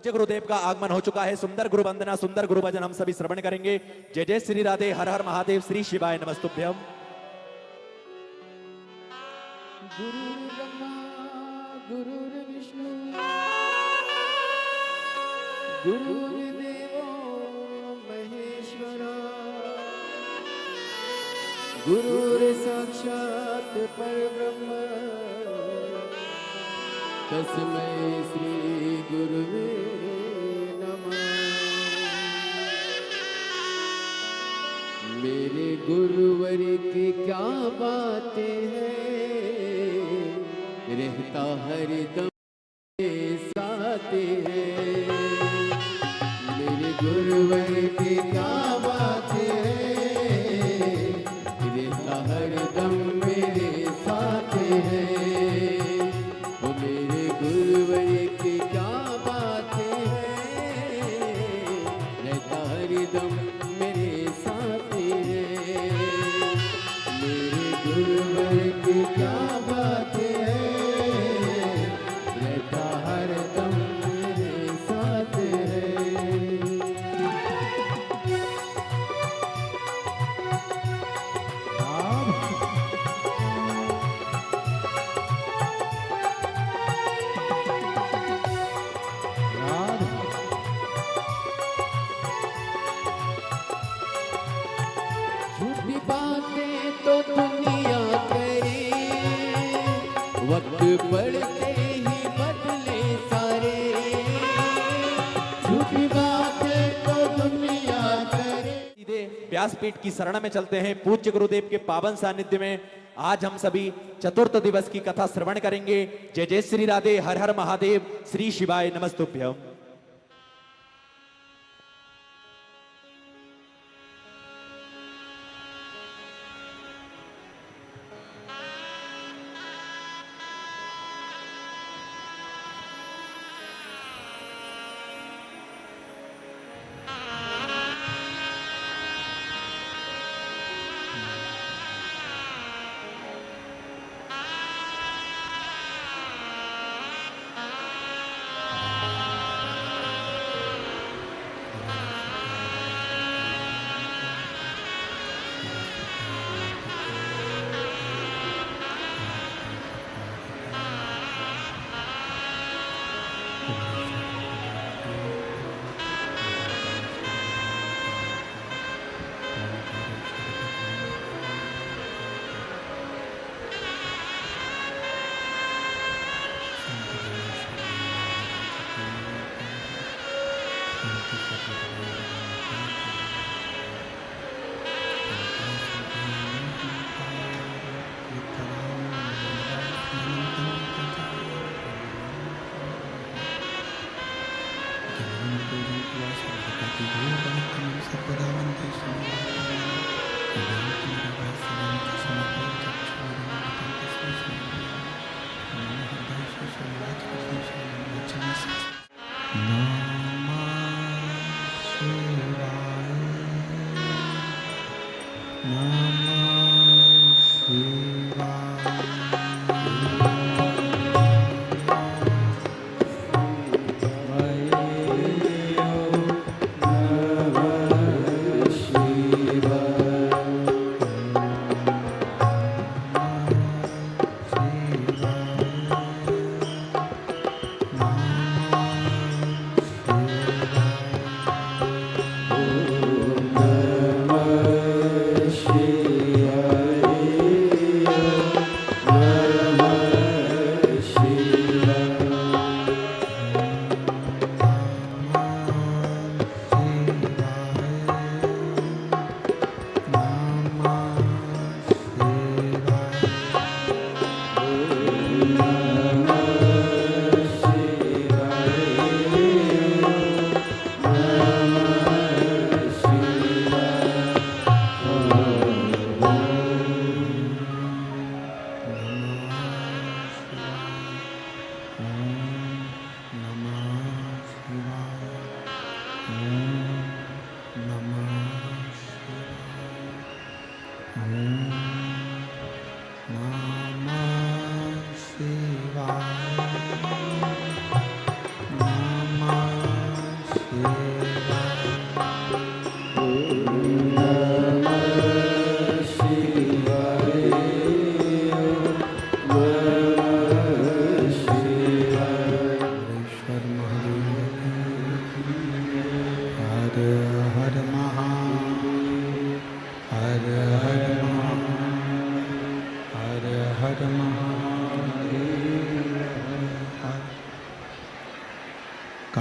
पूज्य गुरुदेव का आगमन हो चुका है। सुंदर गुरु वंदना, सुंदर गुरु भजन हम सभी श्रवण करेंगे। जय जय श्री राधे, हर हर महादेव, श्री शिवाय नमस्तुभ्यम। गुरुर्ब्रह्मा गुरुर्विष्णु गुरुर्देवो महेश्वरा गुरुर्साक्षात् परब्रह्म तस्मै श्री गुरुवे नमः। मेरे गुरुवर की क्या बातें हैं, रहता हरदम साथ है। मेरे गुरुवर की क्या बातें हैं, रहता हरदम मेरे साथ है। वो मेरे गुरुवर की क्या बातें हैं, रहता हरदम मेरे साथ है। मेरे गुरुवर की क्या बातें हैं, रहता हरदम मेरे साथ है। झूठी बातें तो दुनिया करे, वक्त पड़ते ही बदले सारे। झूठी बातें तो दुनिया करे। सीधे व्यासपीठ की शरण में चलते हैं। पूज्य गुरुदेव के पावन सानिध्य में आज हम सभी चतुर्थ दिवस की कथा श्रवण करेंगे। जय जय श्री राधे, हर हर महादेव, श्री शिवाय नमस्तुभ्यम।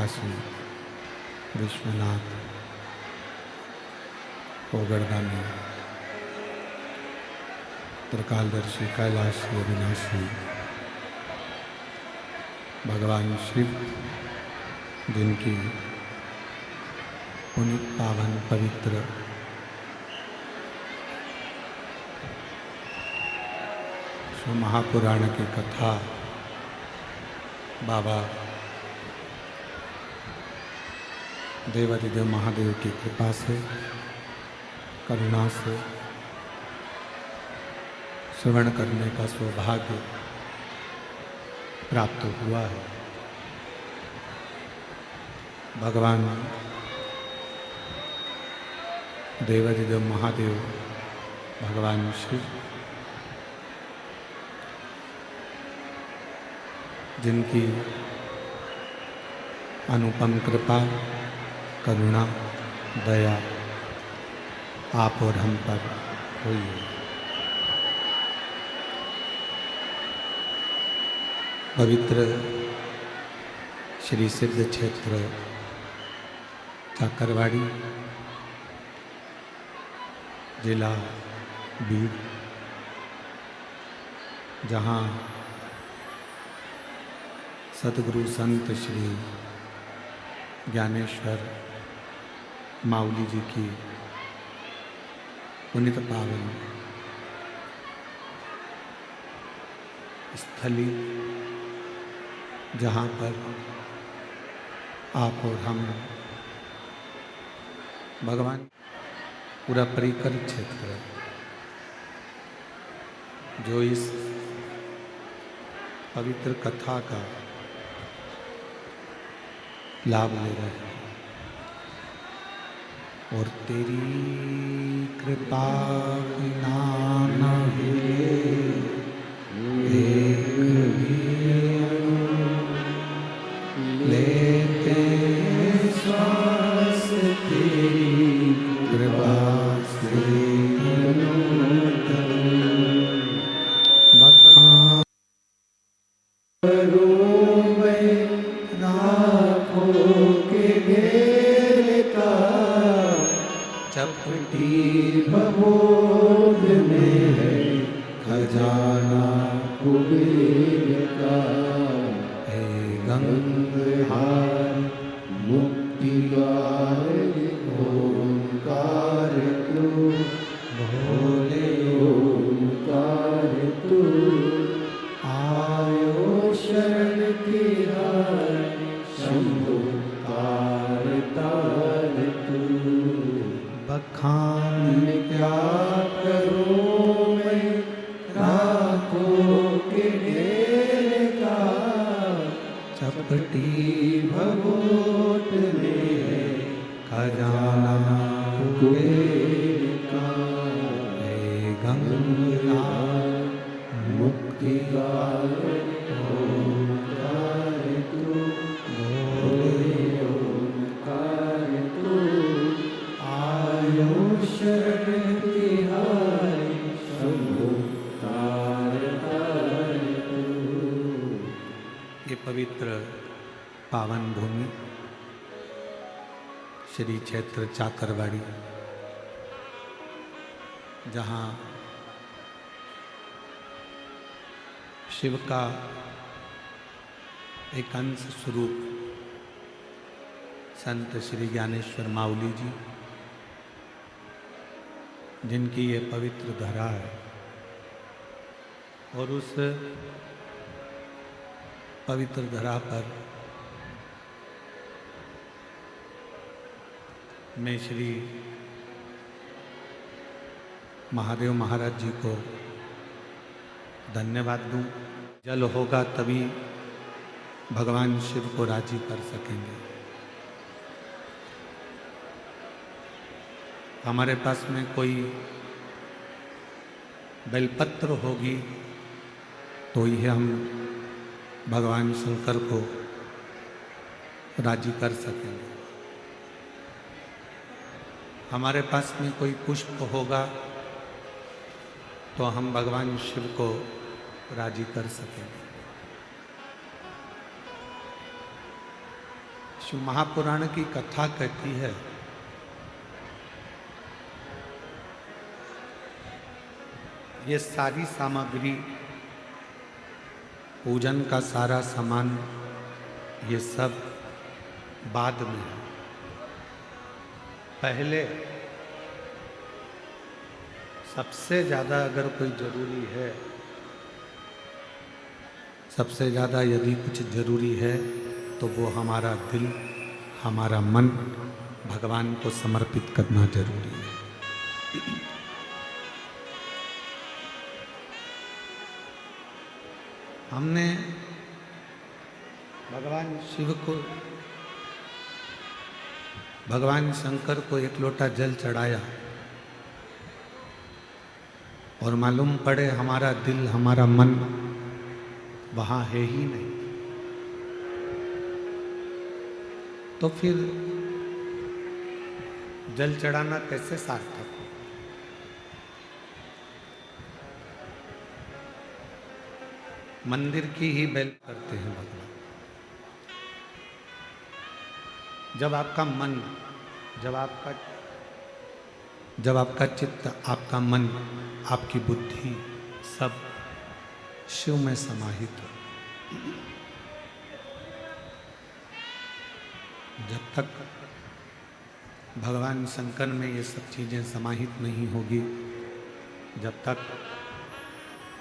काशी विश्वनाथ ओगरदानी त्रिकालदर्शी कैलाशी अविनाशी भगवान शिव, जिनकी पुनीत पावन पवित्र शिव महापुराण की कथा बाबा देवाधिदेव महादेव की कृपा से, करुणा से श्रवण करने का सौभाग्य प्राप्त हुआ है। भगवान देवाधिदेव महादेव, भगवान शिव, जिनकी अनुपम कृपा, करुणा, दया आप और हम पर हुई है। पवित्र श्री सिद्ध क्षेत्र चाकरवाड़ी, जिला बीड़, जहाँ सतगुरु संत श्री ज्ञानेश्वर माउली जी की पुनित पावन स्थली, जहाँ पर आप और हम भगवान पूरा परिकर क्षेत्र जो इस पवित्र कथा का लाभ ले रहे हैं और तेरी कृपा बिना न एक भी लेते श्वास तेरी कृपा से बखान चपटी भवोद में है खजाना कुबेर का, हे गंगहार मुक्ति द्वार ओंकार तू, भोले ओंकार तू, आयो शरण तिहारी शंभु तार तार तू। बखान क्या करूं मैं रातों के ढेर का, चपटी भगोट में है खजाना कुबेर का, हे गंगहार मुक्ति द्वार ओंकार तू, भोले ओंकार तू, आयो शरण तिहारी शंभु तार तार तू। ये पवित्र पावन भूमि श्री क्षेत्र चाकरवाड़ी, जहाँ शिव का एक अंश स्वरूप संत श्री ज्ञानेश्वर माउली जी, जिनकी ये पवित्र धरा है, और उस पवित्र धरा पर मैं श्री महादेव महाराज जी को धन्यवाद दूं। जल होगा तभी भगवान शिव को राजी कर सकेंगे। हमारे पास में कोई बेलपत्र होगी तो ही हम भगवान शंकर को राजी कर सकेंगे। हमारे पास में कोई पुष्प होगा तो हम भगवान शिव को राजी कर सकेंगे। शिव महापुराण की कथा कहती है ये सारी सामग्री, पूजन का सारा सामान, ये सब बाद में है। पहले सबसे ज़्यादा अगर कोई जरूरी है, सबसे ज़्यादा यदि कुछ जरूरी है तो वो हमारा दिल, हमारा मन भगवान को समर्पित करना जरूरी है। हमने भगवान शिव को, भगवान शंकर को एक लोटा जल चढ़ाया और मालूम पड़े हमारा दिल, हमारा मन वहाँ है ही नहीं, तो फिर जल चढ़ाना कैसे सार्थक हो? मंदिर की ही बेल करते हैं भगवान। जब आपका मन, जब आपका चित्त, आपका मन, आपकी बुद्धि सब शिव में समाहित हो, जब तक भगवान शंकर में ये सब चीजें समाहित नहीं होगी, जब तक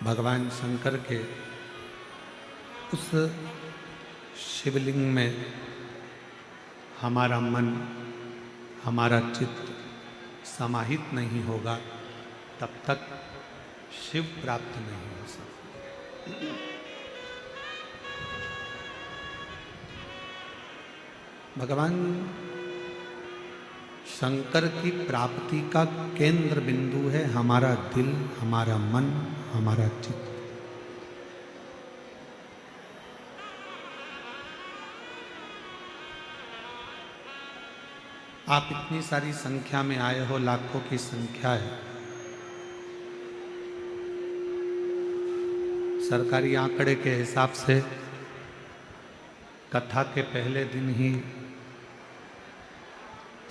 भगवान शंकर के उस शिवलिंग में हमारा मन, हमारा चित्त समाहित नहीं होगा, तब तक शिव प्राप्त नहीं हो सकता। भगवान शंकर की प्राप्ति का केंद्र बिंदु है हमारा दिल, हमारा मन, हमारा चित्त। आप इतनी सारी संख्या में आए हो, लाखों की संख्या है। सरकारी आंकड़े के हिसाब से कथा के पहले दिन ही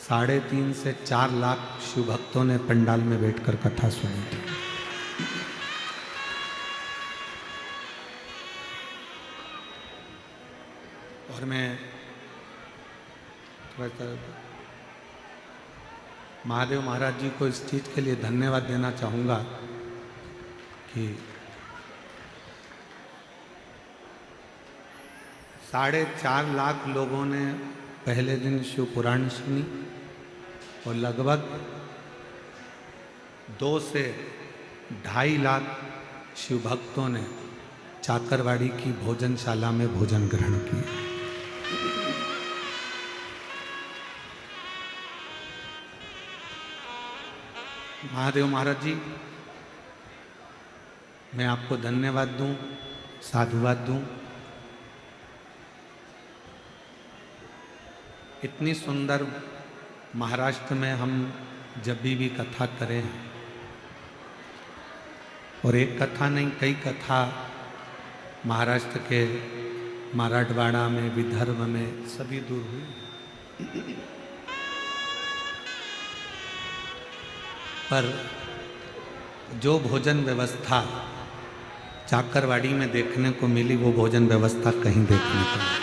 3.5 से 4 लाख शिव भक्तों ने पंडाल में बैठकर कथा सुनी थी। और मैं महादेव महाराज जी को इस चीज के लिए धन्यवाद देना चाहूँगा कि 4.5 लाख लोगों ने पहले दिन शिव पुराण सुनी और लगभग 2 से 2.5 लाख शिव भक्तों ने चाकरवाड़ी की भोजनशाला में भोजन ग्रहण किया। महादेव महाराज जी, मैं आपको धन्यवाद दूं, साधुवाद दूं। इतनी सुंदर महाराष्ट्र में हम जब भी कथा करें, और एक कथा नहीं कई कथा महाराष्ट्र के मराठवाड़ा में, विदर्भ में सभी दूर हुई, पर जो भोजन व्यवस्था चाकरवाड़ी में देखने को मिली वो भोजन व्यवस्था कहीं देखने को नहीं।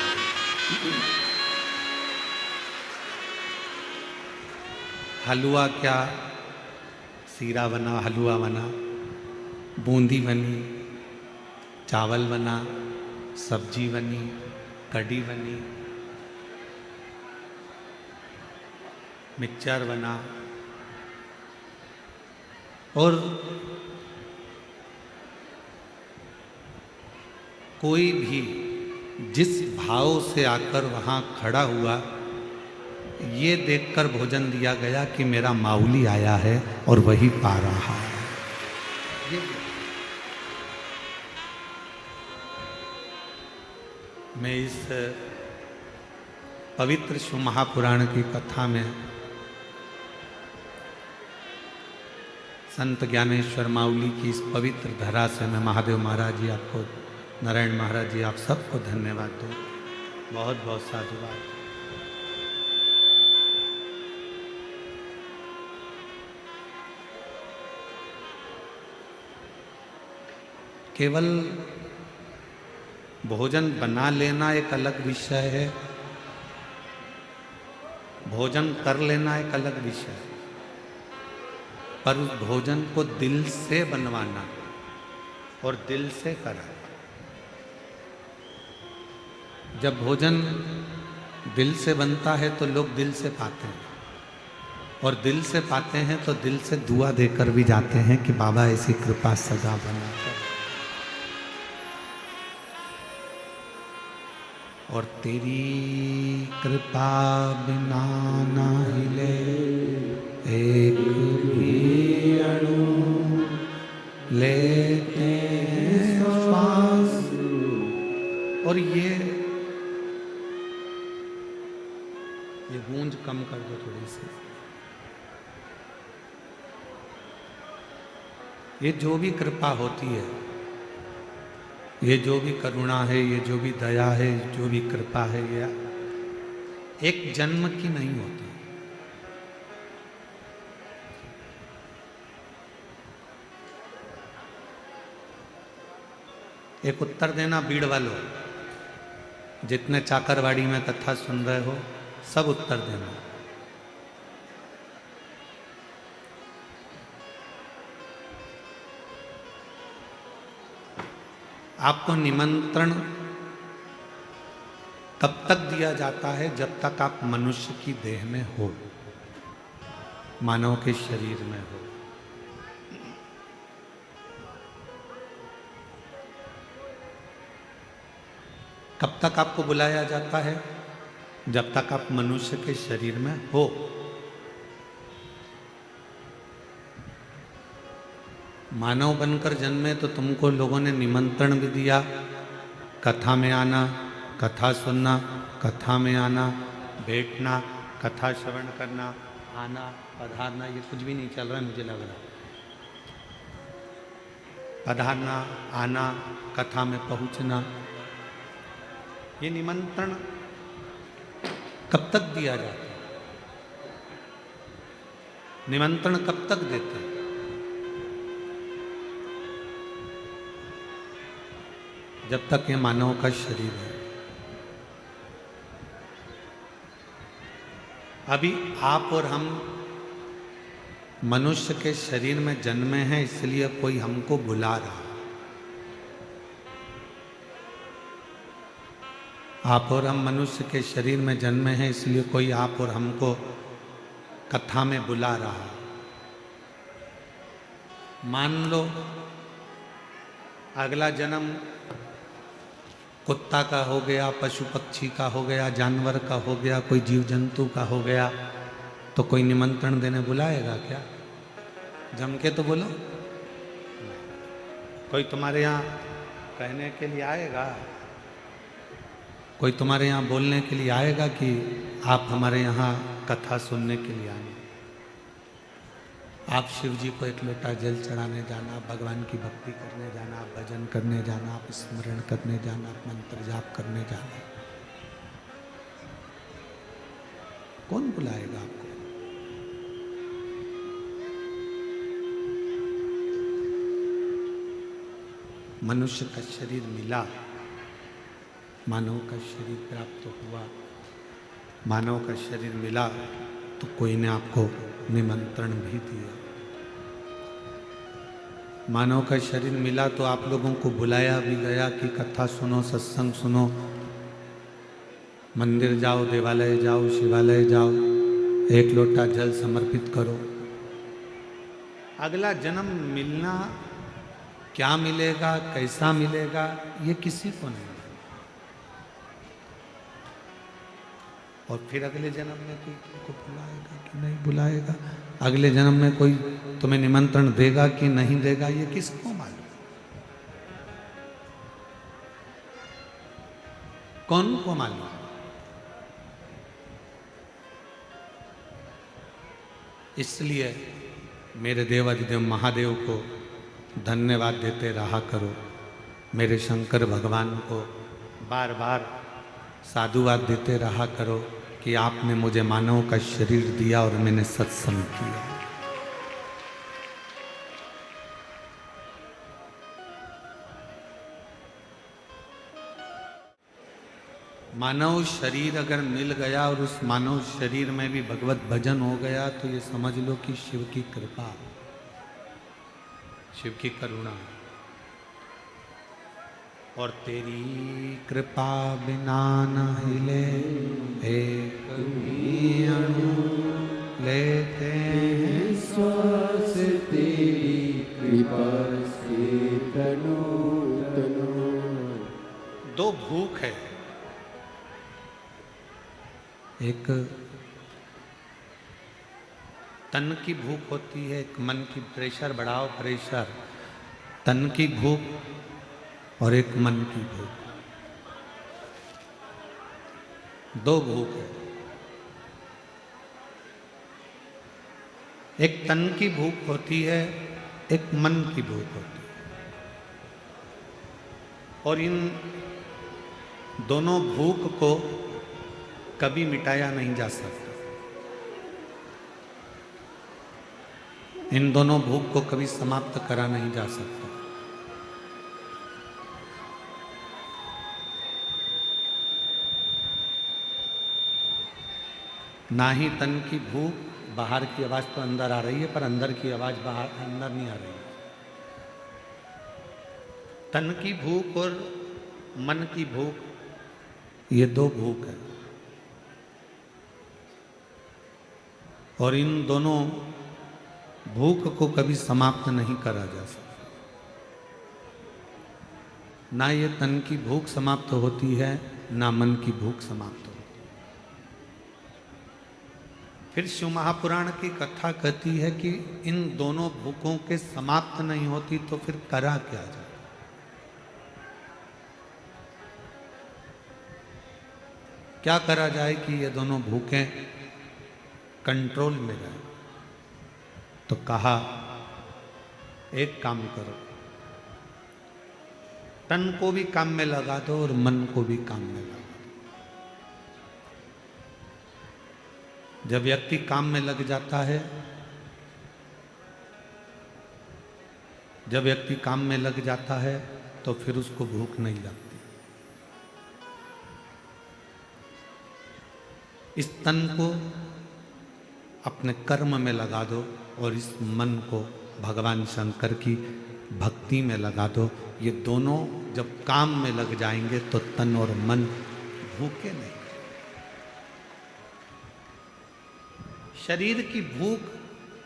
हलवा क्या, सीरा बना, हलवा बना, बूंदी बनी, चावल बना, सब्जी बनी, कढ़ी बनी, मिक्सचर बना, और कोई भी जिस भाव से आकर वहाँ खड़ा हुआ, ये देखकर भोजन दिया गया कि मेरा माऊली आया है और वही पा रहा है। मैं इस पवित्र शिव महापुराण की कथा में संत ज्ञानेश्वर माऊली की इस पवित्र धरा से मैं महादेव महाराज जी आपको, नारायण महाराज जी आप सबको धन्यवाद दूँ। बहुत बहुत साधुवाद। केवल भोजन बना लेना एक अलग विषय है, भोजन कर लेना एक अलग विषय है, पर उस भोजन को दिल से बनवाना और दिल से कराना। जब भोजन दिल से बनता है तो लोग दिल से पाते हैं, और दिल से पाते हैं तो दिल से दुआ देकर भी जाते हैं कि बाबा ऐसी कृपा सदा बना कर। और तेरी कृपा बिना ना हिले एक भी अणु, लेते श्वास। और ये गूंज कम कर दो थोड़ी सी। ये जो भी कृपा होती है, ये जो भी करुणा है, ये जो भी दया है, जो भी कृपा है, ये एक जन्म की नहीं होती। एक उत्तर देना बीड़ वालों, जितने चाकरवाड़ी में कथा सुन रहे हो सब उत्तर देना। आपको निमंत्रण तब तक दिया जाता है जब तक आप मनुष्य की देह में हो, मानव के शरीर में हो। कब तक आपको बुलाया जाता है? जब तक आप मनुष्य के शरीर में हो। मानव बनकर जन्मे तो तुमको लोगों ने निमंत्रण भी दिया, कथा में आना, कथा सुनना, कथा में आना, बैठना, कथा श्रवण करना, आना, पधारना। ये कुछ भी नहीं चल रहा है, मुझे लग रहा है। पधारना, आना, कथा में पहुंचना, ये निमंत्रण कब तक दिया जाता है? निमंत्रण कब तक देते हैं? जब तक ये मानव का शरीर है। अभी आप और हम मनुष्य के शरीर में जन्मे हैं, इसलिए कोई हमको बुला रहा है। आप और हम मनुष्य के शरीर में जन्मे हैं, इसलिए कोई आप और हमको कथा में बुला रहा है। मान लो अगला जन्म कुत्ता का हो गया, पशु पक्षी का हो गया, जानवर का हो गया, कोई जीव जंतु का हो गया, तो कोई निमंत्रण देने बुलाएगा क्या? जम के तो बोलो। कोई तुम्हारे यहाँ कहने के लिए आएगा? कोई तुम्हारे यहाँ बोलने के लिए आएगा कि आप हमारे यहाँ कथा सुनने के लिए आए? आप शिव जी को एक लोटा जल चढ़ाने जाना, आप भगवान की भक्ति करने जाना, आप भजन करने जाना, आप स्मरण करने जाना, आप मंत्र जाप करने जाना, कौन बुलाएगा आपको? मनुष्य का शरीर मिला, मानव का शरीर प्राप्त हुआ, मानव का शरीर मिला तो कोई ने आपको निमंत्रण भी दिया। मानव का शरीर मिला तो आप लोगों को बुलाया भी गया कि कथा सुनो, सत्संग सुनो, मंदिर जाओ, देवालय जाओ, शिवालय जाओ, एक लोटा जल समर्पित करो। अगला जन्म मिलना, क्या मिलेगा, कैसा मिलेगा, ये किसी को नहीं। और फिर अगले जन्म में कोई तुमको बुलाएगा कि नहीं बुलाएगा, अगले जन्म में कोई तुम्हें निमंत्रण देगा कि नहीं देगा, ये किसको मालूम? कौन को मालूम? इसलिए मेरे देवाधिदेव महादेव को धन्यवाद देते रहा करो, मेरे शंकर भगवान को बार बार साधुवाद देते रहा करो कि आपने मुझे मानव का शरीर दिया और मैंने सत्संग किया। मानव शरीर अगर मिल गया और उस मानव शरीर में भी भगवत भजन हो गया तो ये समझ लो कि शिव की कृपा, शिव की करुणा। और तेरी कृपा बिना न हिले एक भी अणु, लेते हैं श्वास तेरी कृपा से तनो तनो। दो भूख है, एक तन की भूख होती है, एक मन की, प्रेशर बढ़ाओ प्रेशर, तन की भूख और एक मन की भूख, दो भूख है। एक तन की भूख होती है, एक मन की भूख होती है, और इन दोनों भूख को कभी मिटाया नहीं जा सकता। इन दोनों भूख को कभी समाप्त करा नहीं जा सकता। ना ही तन की भूख, बाहर की आवाज तो अंदर आ रही है पर अंदर की आवाज बाहर अंदर नहीं आ रही है। तन की भूख और मन की भूख, ये दो भूख है, और इन दोनों भूख को कभी समाप्त नहीं करा जा सकता। ना ये तन की भूख समाप्त होती है, ना मन की भूख समाप्त होती है। फिर शिव महापुराण की कथा कहती है कि इन दोनों भूखों के समाप्त नहीं होती तो फिर करा क्या जाए। क्या करा जाए कि ये दोनों भूखें कंट्रोल में रहे। तो कहा एक काम करो, तन को भी काम में लगा दो और मन को भी काम में लगा दो। जब व्यक्ति काम में लग जाता है, जब व्यक्ति काम में लग जाता है तो फिर उसको भूख नहीं लगती। इस तन को अपने कर्म में लगा दो और इस मन को भगवान शंकर की भक्ति में लगा दो। ये दोनों जब काम में लग जाएंगे तो तन और मन भूखे नहीं। शरीर की भूख,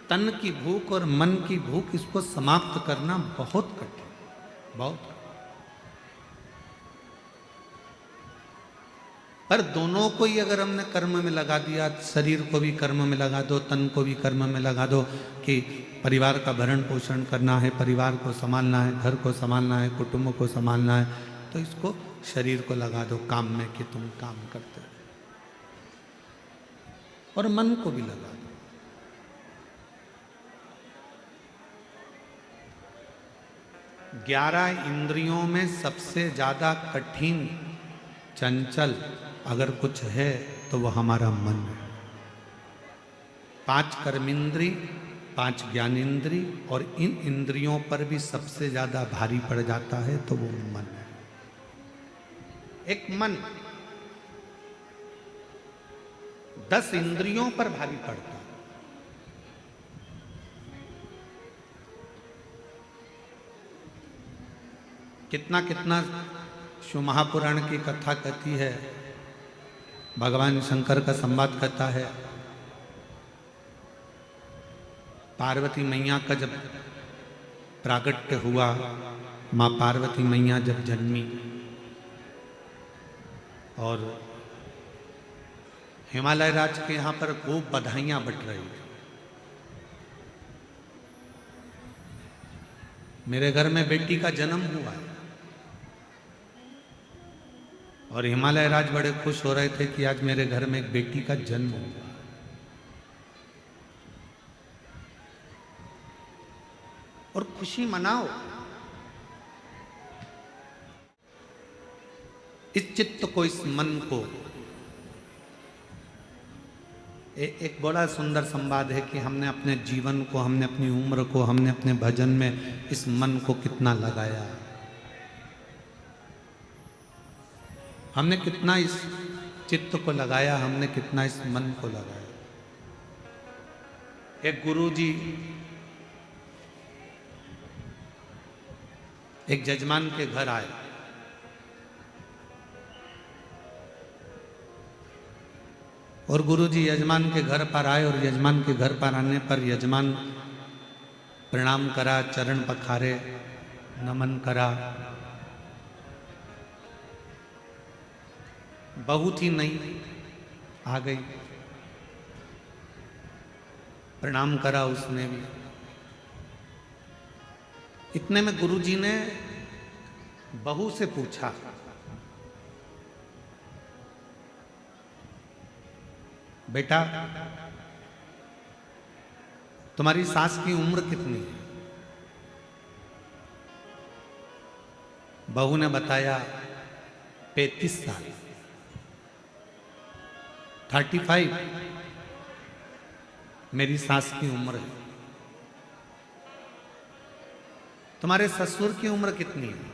तन की भूख और मन की भूख, इसको समाप्त करना बहुत कठिन, बहुत। पर दोनों को ही अगर हमने कर्म में लगा दिया, शरीर को भी कर्म में लगा दो, तन को भी कर्म में लगा दो कि परिवार का भरण पोषण करना है, परिवार को संभालना है, घर को संभालना है, कुटुंब को संभालना है, तो इसको शरीर को लगा दो काम में कि तुम काम करते हो, और मन को भी लगा दो। ग्यारह इंद्रियों में सबसे ज्यादा कठिन, चंचल अगर कुछ है तो वह हमारा मन है। 5 कर्मेंद्री, 5 ज्ञानेंद्री, और इन इंद्रियों पर भी सबसे ज्यादा भारी पड़ जाता है तो वो मन है। एक मन 10 इंद्रियों पर भारी पड़ता है। कितना कितना शिव महापुराण की कथा कहती है, भगवान शंकर का संवाद कहता है। पार्वती मैया का जब प्रागट्य हुआ, माँ पार्वती मैया जब जन्मी और हिमालय राज के यहाँ पर खूब बधाइयाँ बट रही थी। मेरे घर में बेटी का जन्म हुआ है, और हिमालय राज बड़े खुश हो रहे थे कि आज मेरे घर में एक बेटी का जन्म हुआ। और खुशी मनाओ। इस चित्त को, इस मन को, एक बड़ा सुंदर संवाद है कि हमने अपने जीवन को, हमने अपनी उम्र को, हमने अपने भजन में इस मन को कितना लगाया। हमने कितना इस चित्त को लगाया, हमने कितना इस मन को लगाया। एक गुरुजी एक जजमान के घर आए। और गुरुजी यजमान के घर पर आए और यजमान के घर पर आने पर यजमान प्रणाम करा, चरण पखारे, नमन करा। बहू थी नई, आ गई, प्रणाम करा उसने भी। इतने में गुरुजी ने बहू से पूछा, बेटा तुम्हारी सास की उम्र कितनी है? बहू ने बताया 35 साल। 35 मेरी सास की उम्र है। तुम्हारे ससुर की उम्र कितनी है?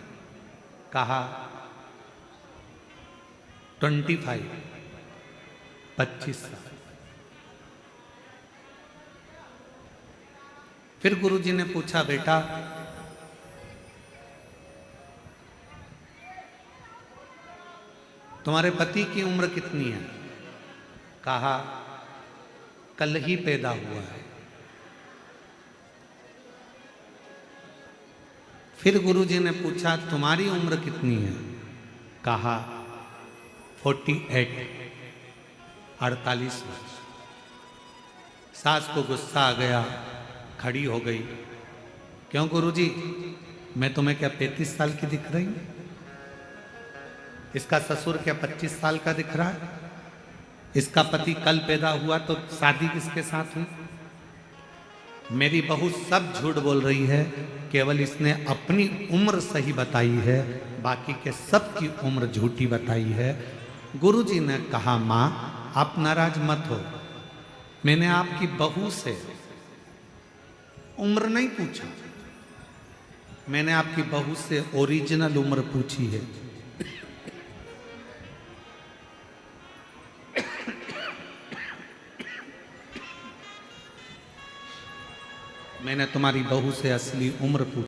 कहा 25 साल। फिर गुरुजी ने पूछा, बेटा तुम्हारे पति की उम्र कितनी है? कहा कल ही पैदा हुआ है। फिर गुरुजी ने पूछा, तुम्हारी उम्र कितनी है? कहा 48 48 वर्ष। सास को गुस्सा आ गया, खड़ी हो गई। क्यों गुरुजी, मैं तुम्हें क्या 35 साल की दिख रही हूं? इसका ससुर क्या 25 साल का दिख रहा है? इसका पति कल पैदा हुआ तो शादी किसके साथ हुई? मेरी बहू सब झूठ बोल रही है, केवल इसने अपनी उम्र सही बताई है, बाकी के सब की उम्र झूठी बताई है। गुरुजी ने कहा, मां आप नाराज मत हो, मैंने आपकी बहू से उम्र नहीं पूछा, मैंने आपकी बहू से ओरिजिनल उम्र पूछी है। मैंने तुम्हारी बहू से असली उम्र पूछी।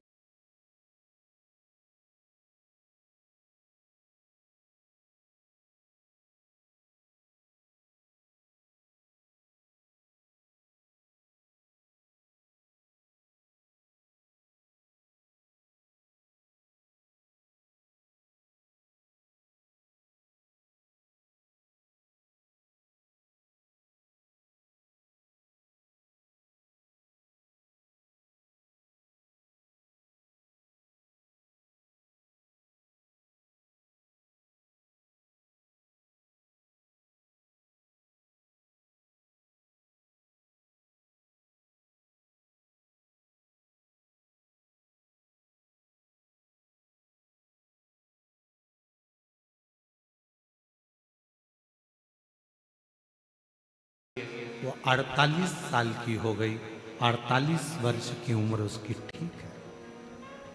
वो 48 साल की हो गई, 48 वर्ष की उम्र उसकी, ठीक है।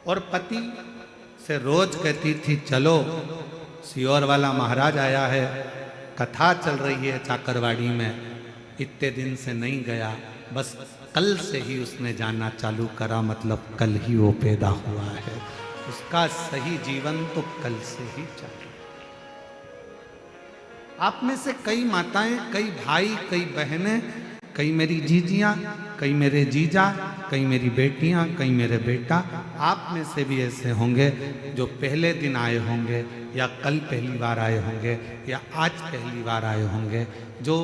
और पति से रोज कहती थी, चलो सियोर वाला महाराज आया है, कथा चल रही है चाकरवाड़ी में। इतने दिन से नहीं गया, बस कल से ही उसने जाना चालू करा, मतलब कल ही वो पैदा हुआ है। उसका सही जीवन तो कल से ही चालू। आप में से कई माताएं, कई भाई, कई बहनें, कई मेरी जीजियां, कई मेरे जीजा, कई मेरी बेटियां, कई मेरे बेटा, आप में से भी ऐसे होंगे जो पहले दिन आए होंगे, या कल पहली बार आए होंगे, या आज पहली बार आए होंगे, जो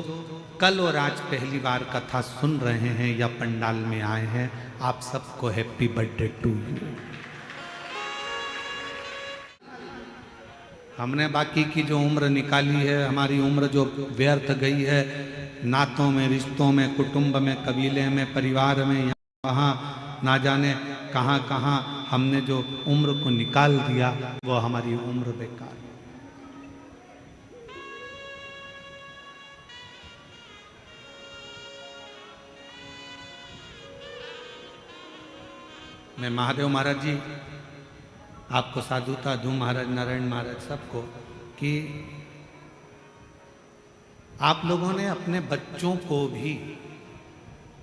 कल और आज पहली बार कथा सुन रहे हैं या पंडाल में आए हैं। आप सबको हैप्पी बर्थडे टू यू। हमने बाकी की जो उम्र निकाली है, हमारी उम्र जो व्यर्थ गई है, नातों में, रिश्तों में, कुटुंब में, कबीले में, परिवार में, यहाँ वहाँ ना जाने कहाँ कहाँ हमने जो उम्र को निकाल दिया, वो हमारी उम्र बेकार। मैं महादेव महाराज जी आपको साधुता दूं, महाराज नारायण महाराज सबको, कि आप लोगों ने अपने बच्चों को भी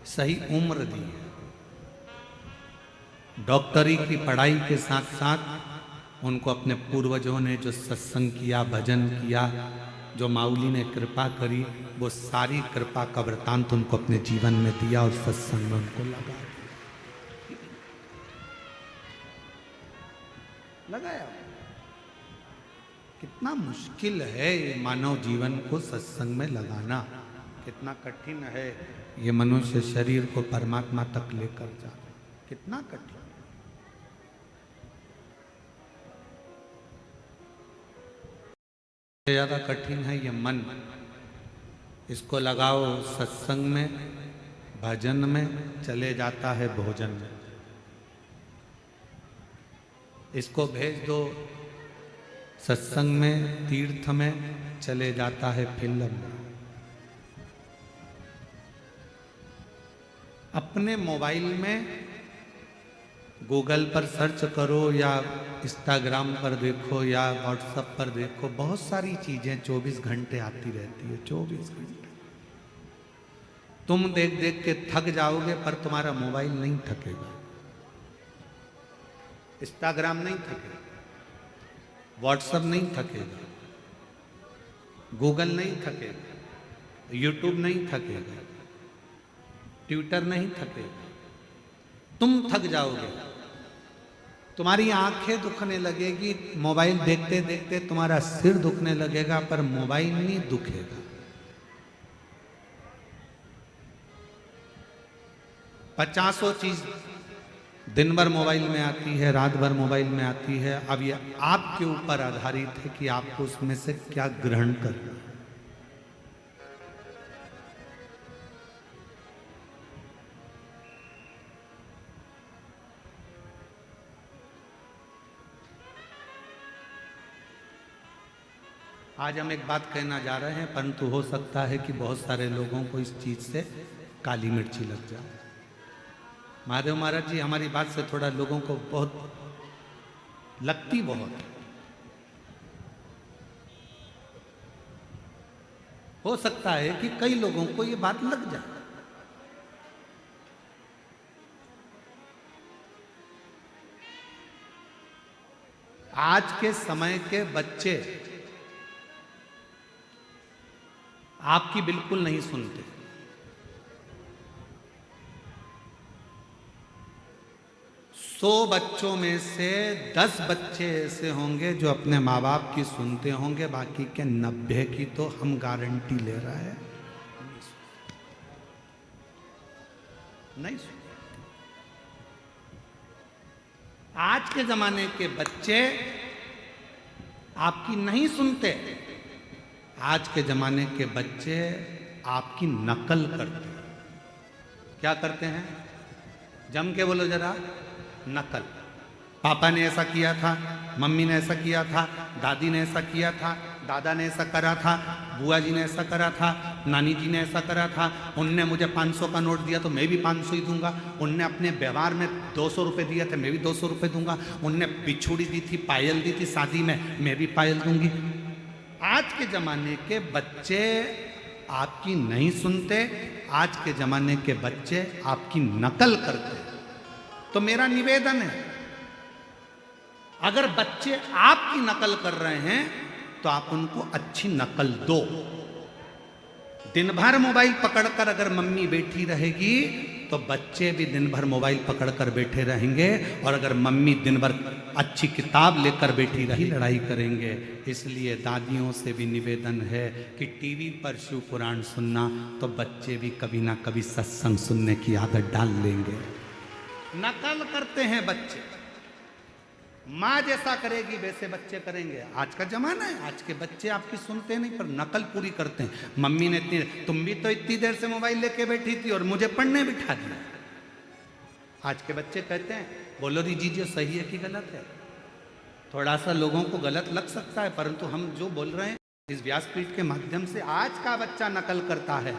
सही उम्र दी है। डॉक्टरी की पढ़ाई के साथ साथ उनको अपने पूर्वजों ने जो सत्संग किया, भजन किया, जो माऊली ने कृपा करी, वो सारी कृपा का वृतांत उनको अपने जीवन में दिया और सत्संग में उनको लगाया। कितना मुश्किल है ये मानव जीवन को सत्संग में लगाना, कितना कठिन है ये मनुष्य शरीर को परमात्मा तक लेकर जाना, कितना कठिन। ज्यादा कठिन है ये मन। इसको लगाओ सत्संग में, भजन में, चले जाता है भोजन में। इसको भेज दो सत्संग में, तीर्थ में, चले जाता है फिल्म में। अपने मोबाइल में गूगल पर सर्च करो या इंस्टाग्राम पर देखो या व्हाट्सएप पर देखो, बहुत सारी चीजें 24 घंटे आती रहती है। 24 घंटे तुम देख देख के थक जाओगे, पर तुम्हारा मोबाइल नहीं थकेगा, इंस्टाग्राम नहीं थकेगा, व्हाट्सएप नहीं थकेगा, गूगल नहीं थकेगा, यूट्यूब नहीं थकेगा, ट्विटर नहीं थकेगा। तुम थक जाओगे, तुम्हारी आंखें दुखने लगेगी, मोबाइल देखते देखते तुम्हारा सिर दुखने लगेगा, पर मोबाइल नहीं दुखेगा। पचासों चीज दिन भर मोबाइल में आती है, रात भर मोबाइल में आती है। अब ये आपके ऊपर आधारित है कि आपको उसमें से क्या ग्रहण करना है। आज हम एक बात कहना जा रहे हैं, परंतु हो सकता है कि बहुत सारे लोगों को इस चीज से काली मिर्ची लग जाए। महादेव महाराज जी, हमारी बात से थोड़ा लोगों को बहुत लगती बहुत हो सकता है कि कई लोगों को ये बात लग जाए। आज के समय के बच्चे आपकी बिल्कुल नहीं सुनते। सौ बच्चों में से 10 बच्चे ऐसे होंगे जो अपने माँ बाप की सुनते होंगे, बाकी के 90 की तो हम गारंटी ले रहा है नहीं सुनते। आज के जमाने के बच्चे आपकी नहीं सुनते। आज के जमाने के बच्चे आपकी नकल करते हैं। क्या करते हैं? जम के बोलो जरा, नकल। पापा ने ऐसा किया था, मम्मी ने ऐसा किया था, दादी ने ऐसा किया था, दादा ने ऐसा करा था, बुआ जी ने ऐसा करा था, नानी जी ने ऐसा करा था। उनने मुझे 500 का नोट दिया तो मैं भी 500 ही दूंगा। उनने अपने व्यवहार में 200 रुपये दिए थे, मैं भी 200 रुपये दूंगा। उनने बिछुड़ी दी थी, पायल दी थी शादी में, मैं भी पायल दूंगी। आज के जमाने के बच्चे आपकी नहीं सुनते। आज के जमाने के बच्चे आपकी नकल करते हैं। तो मेरा निवेदन है, अगर बच्चे आपकी नकल कर रहे हैं तो आप उनको अच्छी नकल दो। दिन भर मोबाइल पकड़कर अगर मम्मी बैठी रहेगी तो बच्चे भी दिन भर मोबाइल पकड़कर बैठे रहेंगे, और अगर मम्मी दिन भर अच्छी किताब लेकर बैठी रही लड़ाई करेंगे। इसलिए दादियों से भी निवेदन है कि टीवी पर शिव पुराण सुनना, तो बच्चे भी कभी ना कभी सत्संग सुनने की आदत डाल लेंगे। नकल करते हैं बच्चे, माँ जैसा करेगी वैसे बच्चे करेंगे। आज का जमाना है, आज के बच्चे आपकी सुनते नहीं पर नकल पूरी करते हैं। मम्मी ने तुम भी तो इतनी देर से मोबाइल लेके बैठी थी और मुझे पढ़ने बिठा दिया। आज के बच्चे कहते हैं, बोलो दीजिए सही है कि गलत है। थोड़ा सा लोगों को गलत लग सकता है, परंतु हम जो बोल रहे हैं इस व्यासपीठ के माध्यम से आज का बच्चा नकल करता है।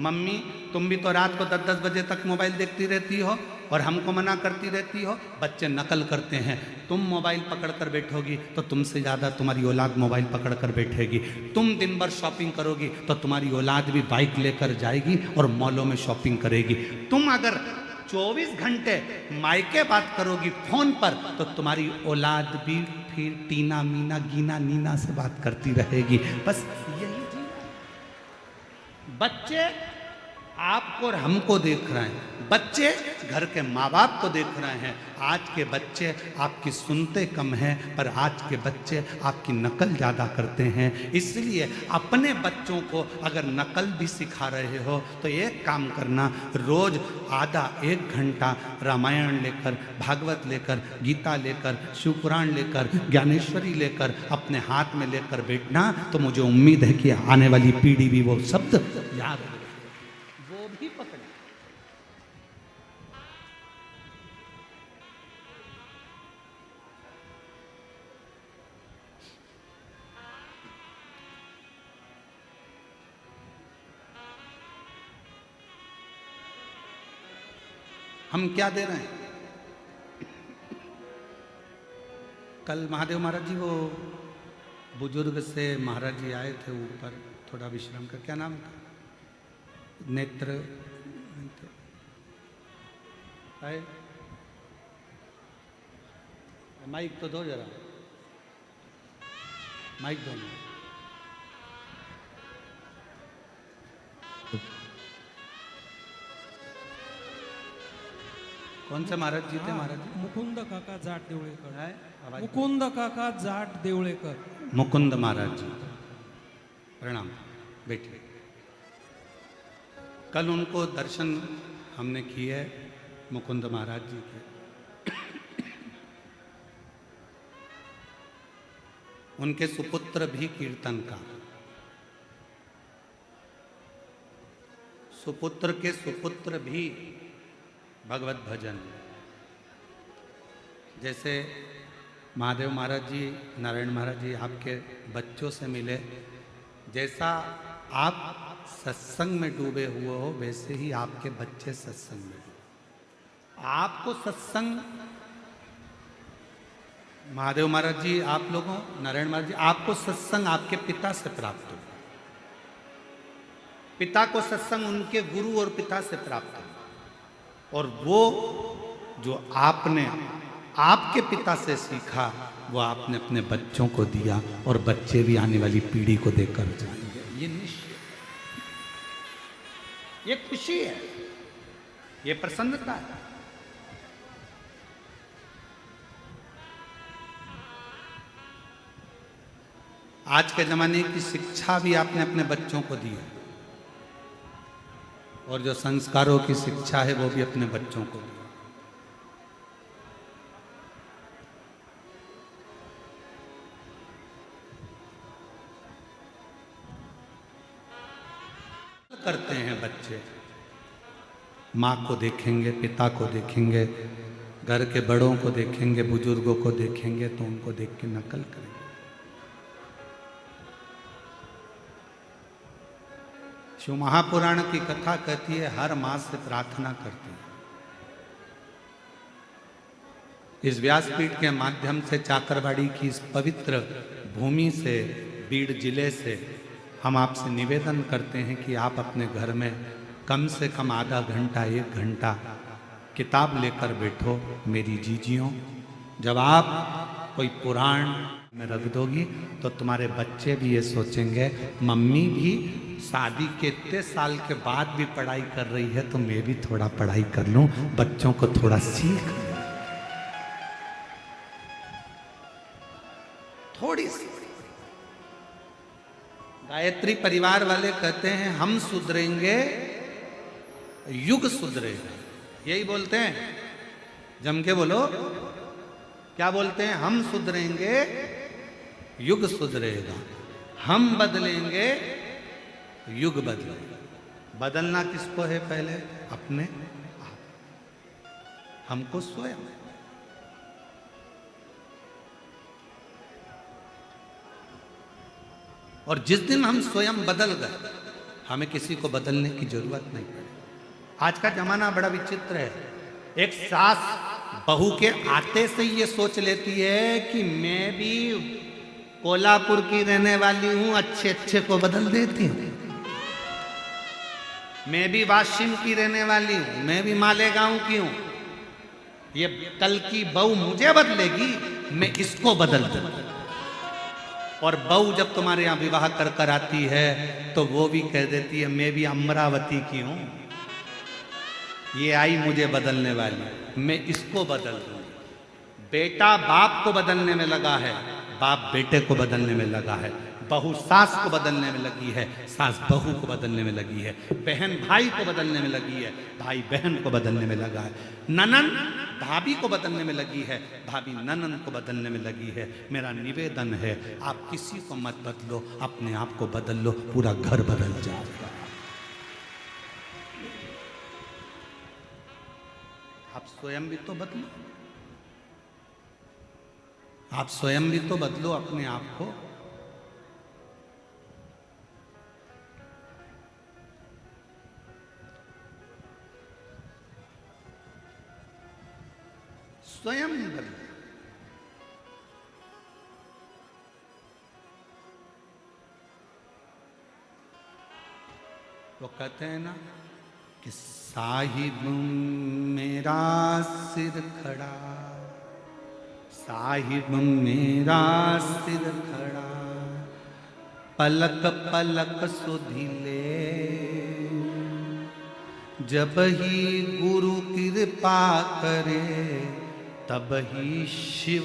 मम्मी तुम भी तो रात को 10-10 बजे तक मोबाइल देखती रहती हो, और हमको मना करती रहती हो। बच्चे नकल करते हैं। तुम मोबाइल पकड़ कर बैठोगी तो तुमसे ज़्यादा तुम्हारी औलाद मोबाइल पकड़ कर बैठेगी। तुम दिन भर शॉपिंग करोगी तो तुम्हारी औलाद भी बाइक लेकर जाएगी और मॉलों में शॉपिंग करेगी। तुम अगर 24 घंटे मायके बात करोगी फोन पर तो तुम्हारी औलाद भी फिर टीना मीना गीना नीना से बात करती रहेगी। बस यही चीज। बच्चे आपको और हमको देख रहे हैं, बच्चे घर के माँ बाप को देख रहे हैं। आज के बच्चे आपकी सुनते कम हैं, पर आज के बच्चे आपकी नकल ज़्यादा करते हैं। इसलिए अपने बच्चों को अगर नकल भी सिखा रहे हो तो एक काम करना, रोज़ आधा 1 घंटा रामायण लेकर, भागवत लेकर, गीता लेकर, शिवपुराण लेकर, ज्ञानेश्वरी लेकर अपने हाथ में लेकर बैठना, तो मुझे उम्मीद है कि आने वाली पीढ़ी भी वो शब्द याद रहे, वो भी पकड़े। हम क्या दे रहे हैं? कल महादेव महाराज जी वो बुजुर्ग से महाराज जी आए थे ऊपर थोड़ा विश्राम का, क्या नाम था? नेत्र आए। माइक तो दो जरा, माइक दो। कौन से महाराज जी थे? महाराज जी मुकुंद काका जाट देवळेकर। है? आवाज- मुकुंद काका जाट देवळेकर। मुकुंद महाराज जी, प्रणाम, बैठिए। कल उनको दर्शन हमने किए मुकुंद महाराज जी के। उनके सुपुत्र भी कीर्तनकार, सुपुत्र के सुपुत्र भी भगवत भजन। जैसे महादेव महाराज जी, नारायण महाराज जी आपके बच्चों से मिले, जैसा आप सत्संग में डूबे हुए हो वैसे ही आपके बच्चे सत्संग में डूबे। आपको सत्संग, महादेव महाराज जी आप लोगों, नारायण महाराज जी आपको सत्संग आपके पिता से प्राप्त हो, पिता को सत्संग उनके गुरु और पिता से प्राप्त हो, और वो जो आपने आपके पिता से सीखा वो आपने अपने बच्चों को दिया, और बच्चे भी आने वाली पीढ़ी को देकर जाएंगे। ये निश्चय, ये खुशी है, ये प्रसन्नता है। आज के जमाने की शिक्षा भी आपने अपने बच्चों को दी है, और जो संस्कारों की शिक्षा है वो भी अपने बच्चों को दी। करते हैं बच्चे, माँ को देखेंगे, पिता को देखेंगे, घर के बड़ों को देखेंगे, बुजुर्गों को देखेंगे तो उनको देख के नकल करेंगे। शिव महापुराण की कथा कहती है हर माँ से प्रार्थना करती है। इस व्यासपीठ के माध्यम से चाकरवाड़ी की इस पवित्र भूमि से, बीड़ जिले से हम आपसे निवेदन करते हैं कि आप अपने घर में कम से कम आधा घंटा 1 घंटा किताब लेकर बैठो मेरी जीजियों। जब आप कोई पुराण में रख दोगी तो तुम्हारे बच्चे भी ये सोचेंगे मम्मी भी शादी के इतने साल के बाद भी पढ़ाई कर रही है तो मैं भी थोड़ा पढ़ाई कर लूं, बच्चों को थोड़ा सीख, थोड़ी सी। गायत्री परिवार वाले कहते हैं हम सुधरेंगे युग सुधरेगा, यही बोलते हैं, जम के बोलो, क्या बोलते हैं? हम सुधरेंगे युग सुधरेगा, हम बदलेंगे युग बदलेगा। बदलना किसको है? पहले अपने आप, हमको स्वयं। और जिस दिन हम स्वयं बदल गए हमें किसी को बदलने की जरूरत नहीं पड़े। आज का जमाना बड़ा विचित्र है। एक सास बहू के आते से ये सोच लेती है कि मैं भी कोल्हापुर की रहने वाली हूं, अच्छे अच्छे को बदल देती हूं। मैं भी वाशिम की रहने वाली हूं, मैं भी मालेगांव की हूं। ये कल की बहू मुझे बदलेगी, मैं इसको बदल दूं। और बहू जब तुम्हारे यहां विवाह कर कर आती है तो वो भी कह देती है मैं भी अमरावती की हूं, ये आई मुझे बदलने वाली, मैं इसको बदल दूं। बेटा बाप को बदलने में लगा है, बाप बेटे को बदलने में लगा है, बहू सास को बदलने में लगी है, सास बहू को बदलने में लगी है, बहन भाई को बदलने में लगी है, भाई बहन को बदलने में लगा है, ननन भाभी को बदलने में लगी है, भाभी ननन को बदलने में लगी है। मेरा निवेदन है आप किसी को मत बदलो, अपने आप को बदल लो, पूरा घर बदल जाएगा। आप स्वयं भी तो बदलो, आप स्वयं भी तो बदलो अपने आप को। स्वयं बदलो। वो कहते हैं ना कि साहिब मेरा सिर खड़ा, साहिब मेरा सिर खड़ा, पलक पलक सुधिले, जब ही गुरु कृपा करे तब ही शिव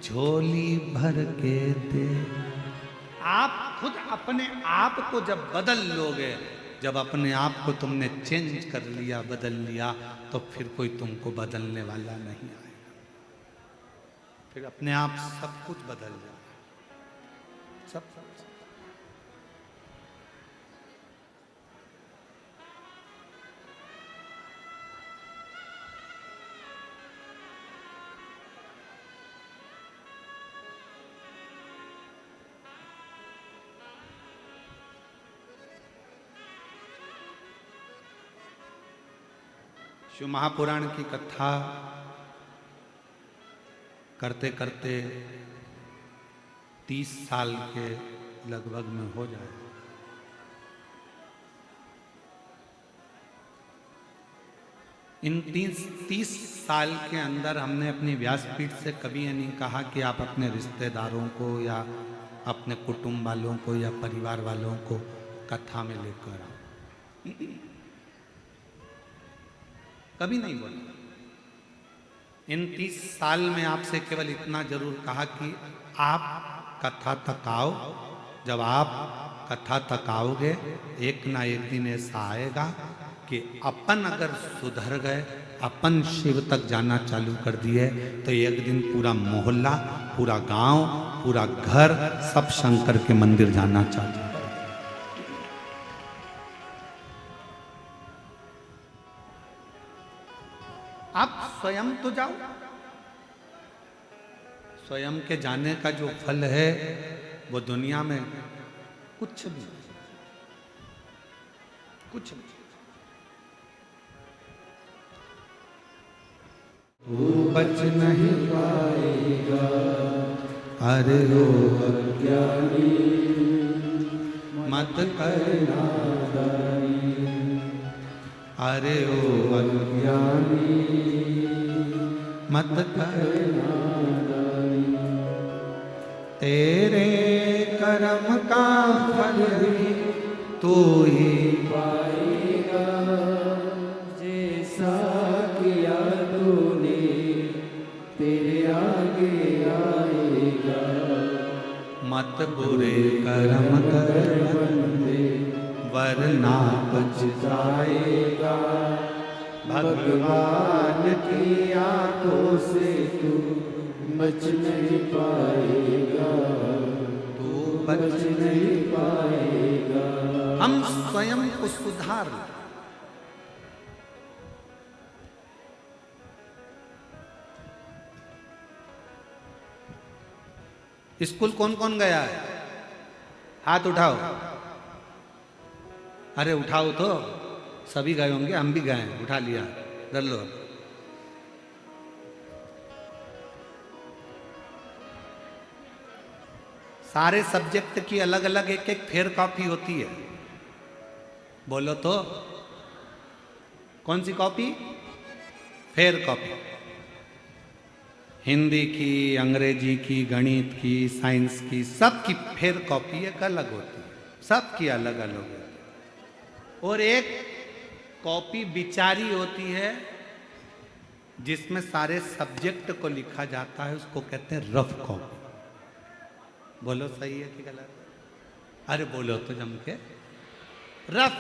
झोली भर के दे। आप खुद अपने आप को जब बदल लोगे, जब अपने आप को तुमने चेंज कर लिया, बदल लिया, तो फिर कोई तुमको बदलने वाला नहीं आएगा। फिर अपने आप सब कुछ बदल जाएगा, सब सब, सब। शिव महापुराण की कथा करते करते 30 साल के लगभग में हो जाए। इन 30 साल के अंदर हमने अपनी व्यासपीठ से कभी ये नहीं कहा कि आप अपने रिश्तेदारों को या अपने कुटुंब वालों को या परिवार वालों को कथा में लेकर आओ, कभी नहीं बोला। इन 30 साल में आपसे केवल इतना जरूर कहा कि आप कथा तक आओ। जब आप कथा तक आओगे, एक ना एक दिन ऐसा आएगा कि अपन अगर सुधर गए, अपन शिव तक जाना चालू कर दिए, तो एक दिन पूरा मोहल्ला, पूरा गांव, पूरा घर, सब शंकर के मंदिर जाना चालू। आप स्वयं तो जाओ। स्वयं के जाने का जो फल है वो दुनिया में कुछ भी तू बच नहीं पाएगा, अरे ओ अज्ञानी मत करना, अरे ओ अज्ञानी मत करना, तेरे कर्म का फल भी तू ही पाएगा, जैसा किया तूने तेरे आगे आएगा। मत बुरे कर्म कर बंदे वरना पछताएगा, भगवान की आंखों से तू बच नहीं पाएगा, तू बच नहीं पाएगा। हम स्वयं को सुधार लें। स्कूल कौन कौन गया है? हाथ उठाओ। अरे उठाओ तो, सभी गए होंगे, हम भी गए, उठा लिया, कर लो। सारे सब्जेक्ट की अलग अलग एक एक फेयर कॉपी होती है। बोलो तो कौन सी कॉपी? Fair copy. हिंदी की, अंग्रेजी की, गणित की, साइंस की, सब की फेयर कॉपी एक अलग होती है, सबकी अलग अलग होती है। और एक कॉपी बिचारी होती है जिसमें सारे सब्जेक्ट को लिखा जाता है, उसको कहते हैं रफ कॉपी। बोलो सही है कि गलत? अरे बोलो तो जम के। रफ,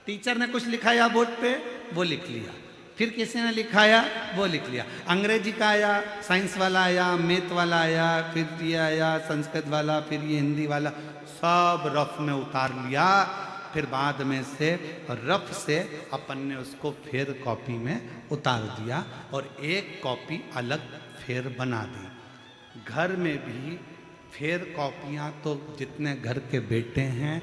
टीचर ने कुछ लिखाया बोर्ड पे, वो लिख लिया, फिर किसी ने लिखाया, वो लिख लिया। अंग्रेजी का आया, साइंस वाला आया, मैथ वाला आया, फिर ये आया संस्कृत वाला, फिर ये हिंदी वाला, सब रफ में उतार लिया। फिर बाद में से रफ से अपन ने उसको फेयर कॉपी में उतार दिया और एक कॉपी अलग फेयर बना दी। घर में भी फेयर कॉपियाँ तो जितने घर के बेटे हैं,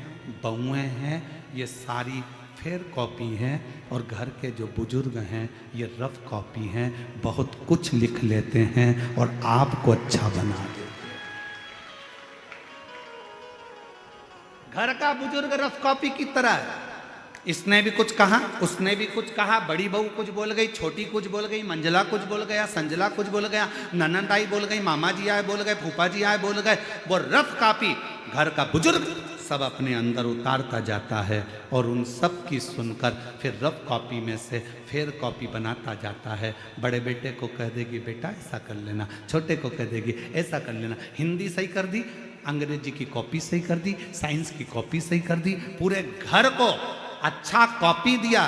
बहुएं हैं, ये सारी फेयर कॉपी हैं। और घर के जो बुजुर्ग हैं ये रफ कॉपी हैं, बहुत कुछ लिख लेते हैं और आपको अच्छा बना देते हैं। घर का बुजुर्ग रफ कॉपी की तरह है। इसने भी कुछ कहा, उसने भी कुछ कहा, बड़ी बहू कुछ बोल गई, छोटी कुछ बोल गई, मंजला कुछ बोल गया, संजला कुछ बोल गया, ननद आई बोल गई, मामा जी आए बोल गए, फूफा जी आए बोल गए। वो रफ कॉपी घर का बुजुर्ग सब अपने अंदर उतारता जाता है और उन सब की सुनकर फिर रफ कॉपी में से फेयर कॉपी बनाता जाता है। बड़े बेटे को कह देगी बेटा ऐसा कर लेना, छोटे को कह देगी ऐसा कर लेना। हिंदी सही कर दी, अंग्रेजी की कॉपी सही कर दी, साइंस की कॉपी सही कर दी, पूरे घर को अच्छा कॉपी दिया,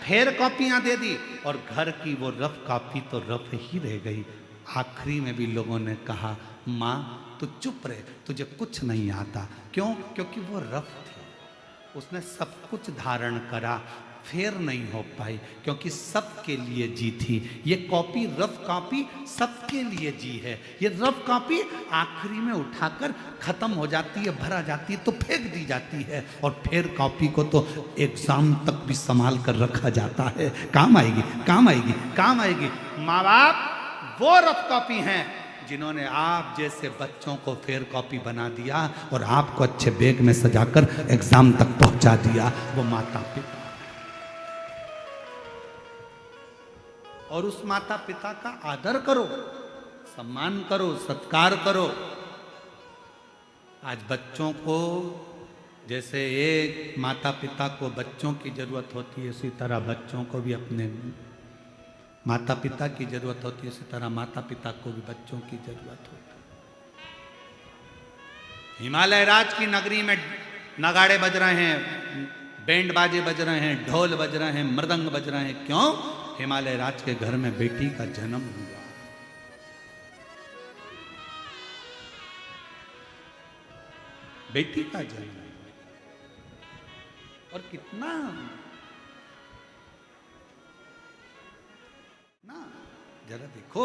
फेयर कॉपियां दे दी और घर की वो रफ कॉपी तो रफ ही रह गई। आखिरी में भी लोगों ने कहा माँ तू चुप रहे, तुझे कुछ नहीं आता। क्यों? क्योंकि वो रफ थी, उसने सब कुछ धारण करा, फेयर नहीं हो पाई क्योंकि सबके लिए जी थी। ये कॉपी, रफ कॉपी सबके लिए जी है। ये रफ कॉपी आखिरी में उठाकर खत्म हो जाती है, भरा जाती है तो फेंक दी जाती है। और फेयर कॉपी को तो एग्जाम तक भी संभाल कर रखा जाता है, काम आएगी, काम आएगी, काम आएगी। माँ बाप वो रफ कॉपी हैं जिन्होंने आप जैसे बच्चों को फेयर कॉपी बना दिया और आपको अच्छे बैग में सजाकर एग्जाम तक पहुंचा दिया, वो माता पिता। और उस माता पिता का आदर करो, सम्मान करो, सत्कार करो। आज बच्चों को जैसे एक माता पिता को बच्चों की जरूरत होती है, उसी तरह बच्चों को भी अपने माता पिता की जरूरत होती है, उसी तरह माता पिता को भी बच्चों की जरूरत होती है। हिमालय राज की नगरी में नगाड़े बज रहे हैं, बैंड बाजे बज रहे हैं, ढोल बज रहे हैं, मृदंग बज रहे हैं। क्यों? हिमालय राज के घर में बेटी का जन्म हुआ। बेटी का जन्म और कितना ना, जरा देखो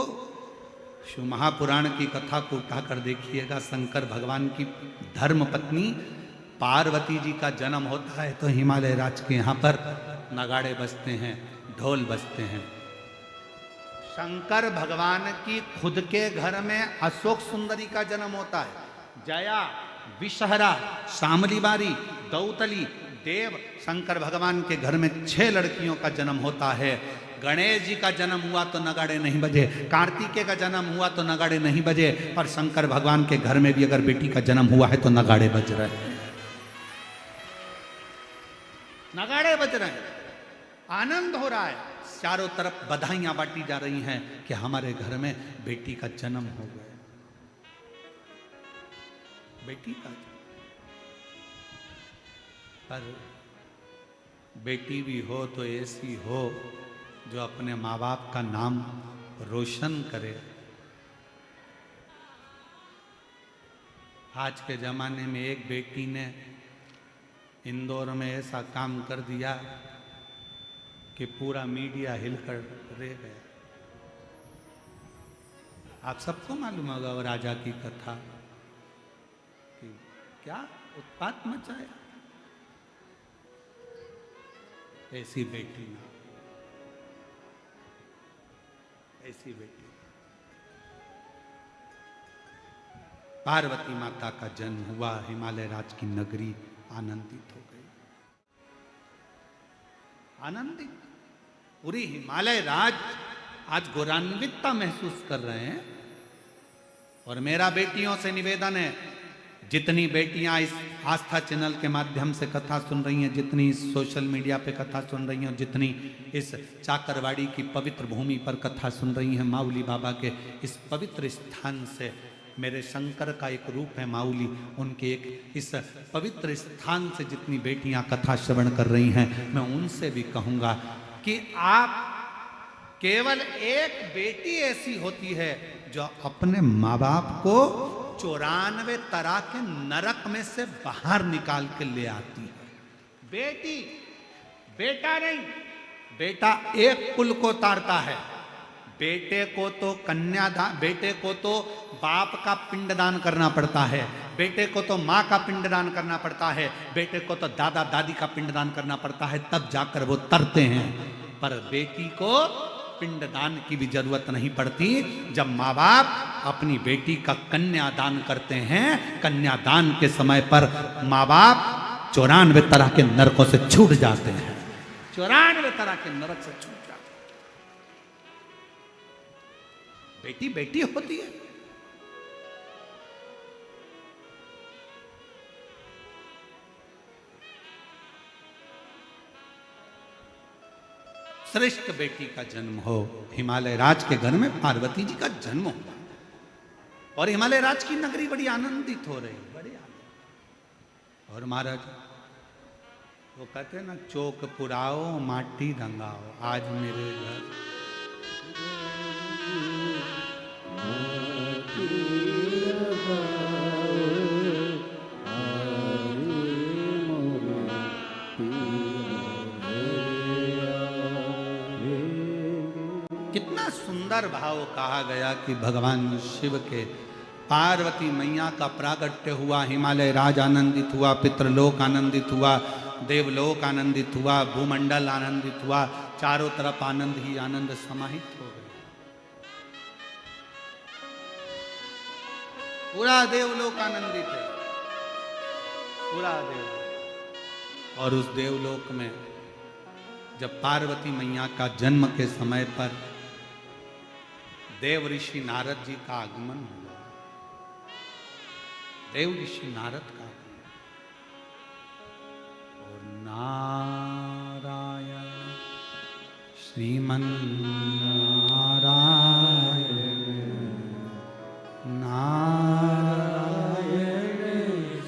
शिव महापुराण की कथा को उठाकर देखिएगा। शंकर भगवान की धर्म पत्नी पार्वती जी का जन्म होता है तो हिमालय राज के यहाँ पर नगाड़े बजते हैं, ढोल बजते हैं। शंकर भगवान की खुद के घर में अशोक सुंदरी का जन्म होता है। जया, विषहरा, शामली बारी, दौतली, देव, शंकर भगवान के घर में 6 लड़कियों का जन्म होता है। गणेश जी का जन्म हुआ तो नगाड़े नहीं बजे, कार्तिकेय का जन्म हुआ तो नगाड़े नहीं बजे, और शंकर भगवान के घर में भी अगर बेटी का जन्म हुआ है तो नगाड़े बज रहे हैं, नगाड़े बज रहे हैं, आनंद हो रहा है। चारों तरफ बधाइयां बांटी जा रही हैं कि हमारे घर में बेटी का जन्म हो गया। बेटी का, पर बेटी भी हो तो ऐसी हो जो अपने माँ बाप का नाम रोशन करे। आज के जमाने में एक बेटी ने इंदौर में ऐसा काम कर दिया कि पूरा मीडिया हिलकर रह गया। आप सबको मालूम होगा वो राजा की कथा कि क्या उत्पात मचाया। ऐसी बेटी ना, ऐसी बेटी। पार्वती माता का जन्म हुआ, हिमालय राज की नगरी आनंदित हो गई। आनंदित, पूरी हिमालय राज आज गौरवान्वितता महसूस कर रहे हैं। और मेरा बेटियों से निवेदन है, जितनी बेटियां इस आस्था चैनल के माध्यम से कथा सुन रही हैं, जितनी इस सोशल मीडिया पे कथा सुन रही हैं, जितनी इस चाकरवाड़ी की पवित्र भूमि पर कथा सुन रही हैं, माउली बाबा के इस पवित्र स्थान से, मेरे शंकर का एक रूप है माउली, उनके एक इस पवित्र स्थान से जितनी बेटियां कथा श्रवण कर रही हैं, मैं उनसे भी कहूँगा कि आप, केवल एक बेटी ऐसी होती है जो अपने माँ बाप को 94 तरह के नरक में से बाहर निकाल के ले आती है। बेटी, बेटा नहीं, बेटा एक कुल को तारता है। बेटे को तो कन्यादान, बेटे को तो बाप का पिंडदान करना पड़ता है, बेटे को तो माँ का पिंडदान करना पड़ता है, बेटे को तो दादा दादी का पिंडदान करना पड़ता है, तब जाकर वो तरते हैं। पर बेटी को पिंडदान की भी जरूरत नहीं पड़ती जब माँ बाप अपनी बेटी का कन्यादान करते हैं। कन्यादान के समय पर माँ बाप 94 तरह के नरकों से छूट जाते हैं, 94 तरह के नरक से छूट जाते हैं। बेटी बेटी होती है। श्रेष्ठ बेटी का जन्म हो, हिमालय राज के घर में पार्वती जी का जन्म हो, और हिमालय राज की नगरी बड़ी आनंदित हो रही, बड़ी आनंदित। और महाराज वो कहते हैं ना, चौक पुराओ माटी रंगाओ, आज मेरे घर सुंदर भाव कहा गया कि भगवान शिव के पार्वती मैया का प्रागट्य हुआ, हिमालय राज आनंदित हुआ, पितृलोक आनंदित हुआ, देवलोक आनंदित हुआ, भूमंडल आनंदित हुआ, चारों तरफ आनंद ही आनंद समाहित हो गए। पूरा देवलोक आनंदित है, पूरा देवलोक। और उस देवलोक में जब पार्वती मैया का जन्म के समय पर देव ऋषि नारद जी का आगमन हुआ, देव ऋषि नारद का आगमन, और नारायण श्रीमन नारायण, नारायण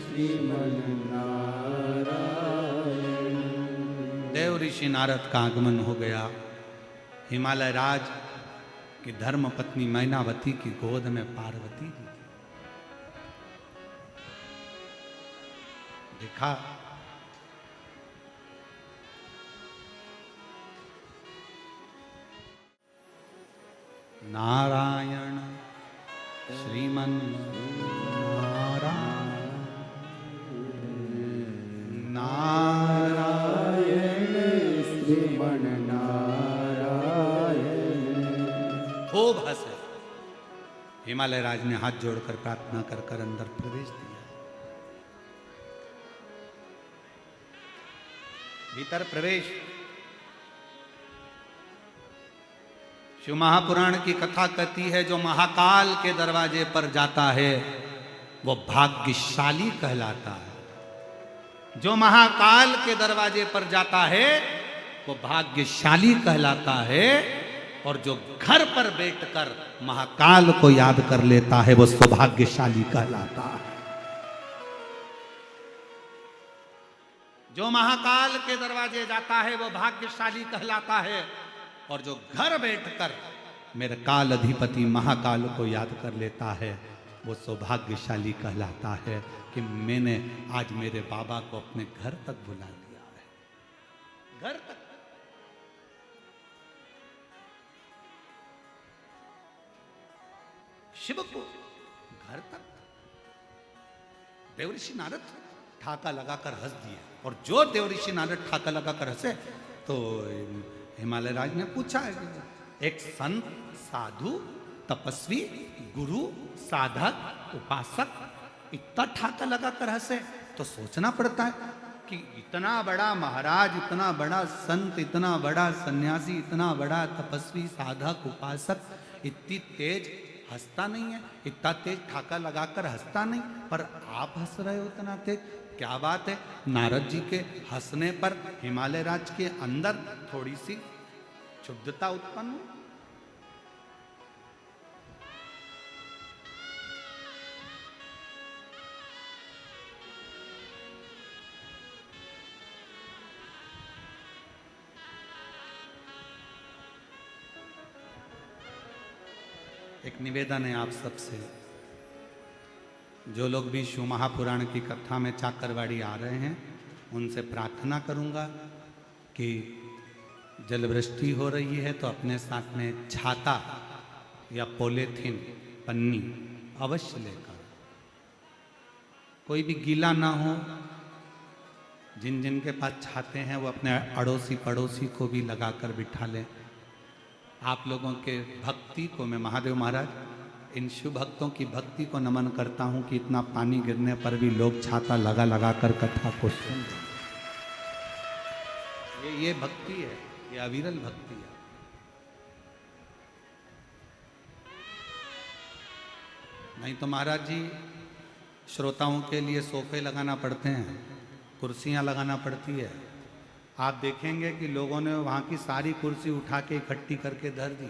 श्रीमन नारायण। देव ऋषि नारद का आगमन हो गया। हिमालय राज कि धर्म पत्नी मैनावती की गोद में पार्वती जी देखा। नारायण श्रीमन नारायण, नारायण श्रीमन खूब हंसे। हिमालय राज ने हाथ जोड़कर प्रार्थना कर कर अंदर प्रवेश दिया। भीतर प्रवेश। शिव महापुराण की कथा कहती है, जो महाकाल के दरवाजे पर जाता है वो भाग्यशाली कहलाता है। जो महाकाल के दरवाजे पर जाता है वो भाग्यशाली कहलाता है। और जो घर पर बैठकर महाकाल को याद कर लेता है वो सौभाग्यशाली कहलाता है। जो महाकाल के दरवाजे जाता है वो भाग्यशाली कहलाता है। और जो घर बैठकर मेरे काल अधिपति महाकाल को याद कर लेता है वो सौभाग्यशाली कहलाता है कि मैंने आज मेरे बाबा को अपने घर तक बुला लिया है। घर तक। शिव को घर तक। देवऋषि नारद ठाका लगाकर हंस दिए। और जो देवऋषि नारद ठाका लगाकर हंसे तो हिमालय राज ने पूछा, एक संत साधु तपस्वी, गुरु, साधक, उपासक इतना ठाका लगा कर हंसे तो सोचना पड़ता है कि इतना बड़ा महाराज, इतना बड़ा संत, इतना बड़ा सन्यासी, इतना बड़ा तपस्वी, साधक, उपासक इतनी तेज हंसता नहीं है, इतना तेज ठाका लगाकर हंसता नहीं, पर आप हंस रहे हो इतना तेज, क्या बात है? नारद जी के हंसने पर हिमालय राज के अंदर थोड़ी सी क्षुब्धता उत्पन्न हुई। एक निवेदन है आप सबसे, जो लोग भी शिव महापुराण की कथा में चाकरवाड़ी आ रहे हैं उनसे प्रार्थना करूंगा कि जल वृष्टि हो रही है तो अपने साथ में छाता या पॉलीथीन पन्नी अवश्य लेकर, कोई भी गीला ना हो। जिन जिन के पास छाते हैं वो अपने अड़ोसी पड़ोसी को भी लगाकर बिठा लें। आप लोगों के भक्ति को मैं, महादेव महाराज, इन शिव भक्तों की भक्ति को नमन करता हूं कि इतना पानी गिरने पर भी लोग छाता लगा लगा कर कथा को सुन रहे। ये भक्ति है, ये अविरल भक्ति है। नहीं तो महाराज जी श्रोताओं के लिए सोफे लगाना पड़ते हैं, कुर्सियां लगाना पड़ती है। आप देखेंगे कि लोगों ने वहाँ की सारी कुर्सी उठा के इकट्ठी करके धर दी,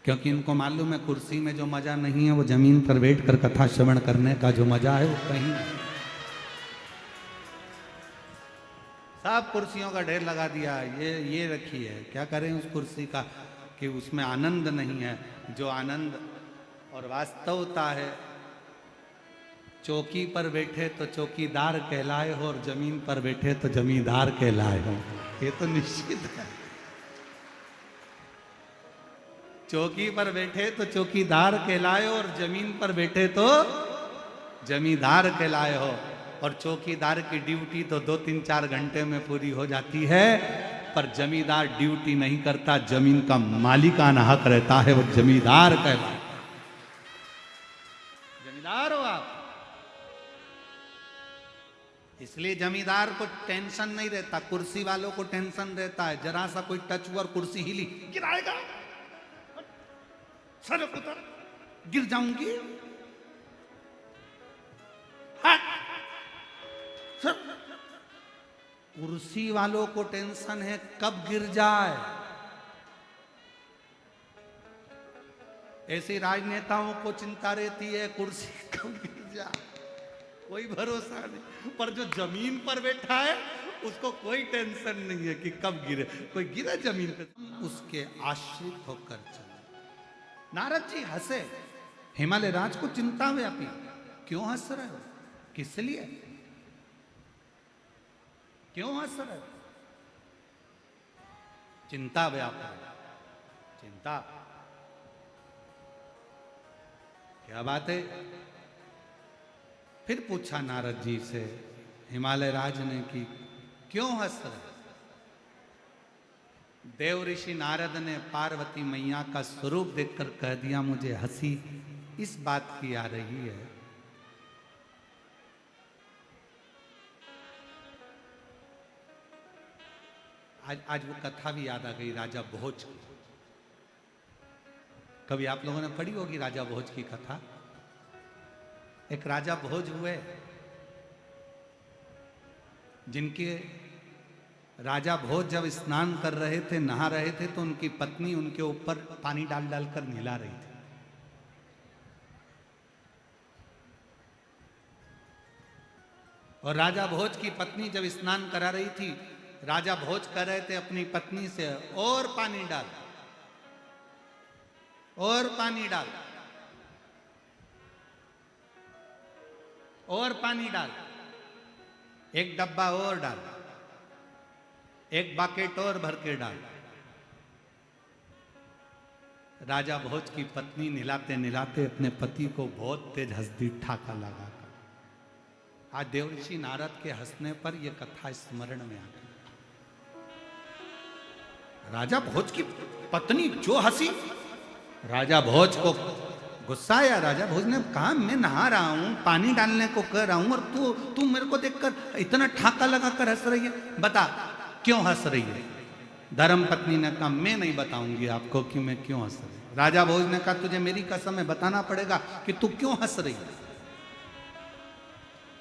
क्योंकि इनको मालूम है कुर्सी में जो मजा नहीं है वो जमीन पर बैठ कर कथा श्रवण करने का जो मजा है वो कहीं नहीं। सब कुर्सियों का ढेर लगा दिया, ये रखी है, क्या करें उस कुर्सी का कि उसमें आनंद नहीं है। जो आनंद और वास्तवता है, चौकी पर बैठे तो चौकीदार कहलाए हो और जमीन पर बैठे तो जमींदार कहलाए हो, ये तो निश्चित है। चौकी पर बैठे तो चौकीदार कहलाए हो और जमीन पर बैठे तो जमींदार कहलाए हो। और चौकीदार की ड्यूटी तो 2-3-4 घंटे में पूरी हो जाती है, पर जमींदार ड्यूटी नहीं करता, जमीन का मालिकाना हक रहता है, वो जमींदार कहलाए। जमींदार हो आप, इसलिए जमींदार को टेंशन नहीं रहता, कुर्सी वालों को टेंशन रहता है। जरा सा कोई टच हुआ और कुर्सी हिली, गिराएगा, सर उतर, गिर जाऊंगी, सर। कुर्सी वालों को टेंशन है कब गिर जाए। ऐसे राजनेताओं को चिंता रहती है कुर्सी कब गिर जाए, कोई भरोसा नहीं। पर जो जमीन पर बैठा है उसको कोई टेंशन नहीं है कि कब गिरे, कोई गिरे जमीन पे, उसके आश्रित होकर चले। नारद जी हंसे, हिमालय राज को चिंता व्यापी, क्यों हंस रहे हो, किस लिए, क्यों हंस रहे हो? चिंता व्यापी, चिंता, क्या बात है? फिर पूछा नारद जी से हिमालय राज ने कि क्यों हंस रहे? देव ऋषि नारद ने पार्वती मैया का स्वरूप देखकर कह दिया, मुझे हंसी इस बात की आ रही है आज वो कथा भी याद आ गई राजा भोज की। कभी आप लोगों ने पढ़ी होगी राजा भोज की कथा। एक राजा भोज हुए जिनके राजा भोज जब स्नान कर रहे थे, नहा रहे थे, तो उनकी पत्नी उनके ऊपर पानी डाल डालकर नहला रही थी। और राजा भोज की पत्नी जब स्नान करा रही थी, राजा भोज कर रहे थे अपनी पत्नी से, और पानी डाल, और पानी डाल, और पानी डाल, एक डब्बा और डाल, एक बाकेट और भर के डाल। राजा भोज की पत्नी नहलाते नहलाते अपने पति को बहुत तेज हंस दी, ठाका लगाकर। आज देवर्षि नारद के हंसने पर यह कथा स्मरण में आ गई। राजा भोज की पत्नी जो हंसी, राजा भोज को गुस्सा आया। राजा भोज ने कहा मैं नहा रहा हूं, पानी डालने को कह रहा हूं और तू मेरे को देखकर इतना ठाका लगा कर हंस रही है, बता क्यों हंस रही है? धर्म पत्नी ने कहा मैं नहीं बताऊंगी आपको कि मैं क्यों हंस रही हूं। राजा भोज ने कहा तुझे मेरी कसम है बताना पड़ेगा कि तू क्यों हंस रही है।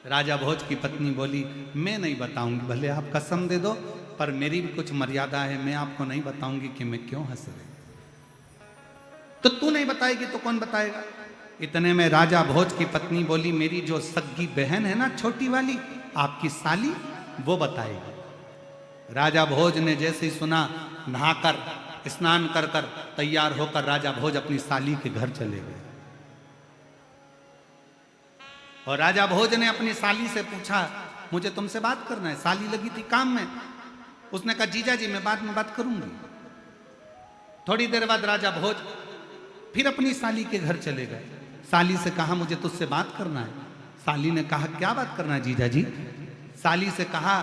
राजा भोज की पत्नी बोली मैं नहीं बताऊंगी, भले आप कसम दे दो पर मेरी भी कुछ मर्यादा है, मैं आपको नहीं बताऊंगी कि मैं क्यों हंस रही। तो तू नहीं बताएगी तो कौन बताएगा? इतने में राजा भोज की पत्नी बोली मेरी जो सग्गी बहन है ना छोटी वाली, आपकी साली, वो बताएगी। राजा भोज ने जैसे ही सुना, नहाकर स्नान कर कर तैयार होकर राजा भोज अपनी साली के घर चले गए। और राजा भोज ने अपनी साली से पूछा मुझे तुमसे बात करना है। साली लगी थी काम में, उसने कहा जीजा जी मैं बाद में बात करूंगी। थोड़ी देर बाद राजा भोज फिर अपनी साली के घर चले गए। साली से कहा मुझे तुझसे बात करना है। साली ने कहा क्या बात करना है जीजा जी? साली से कहा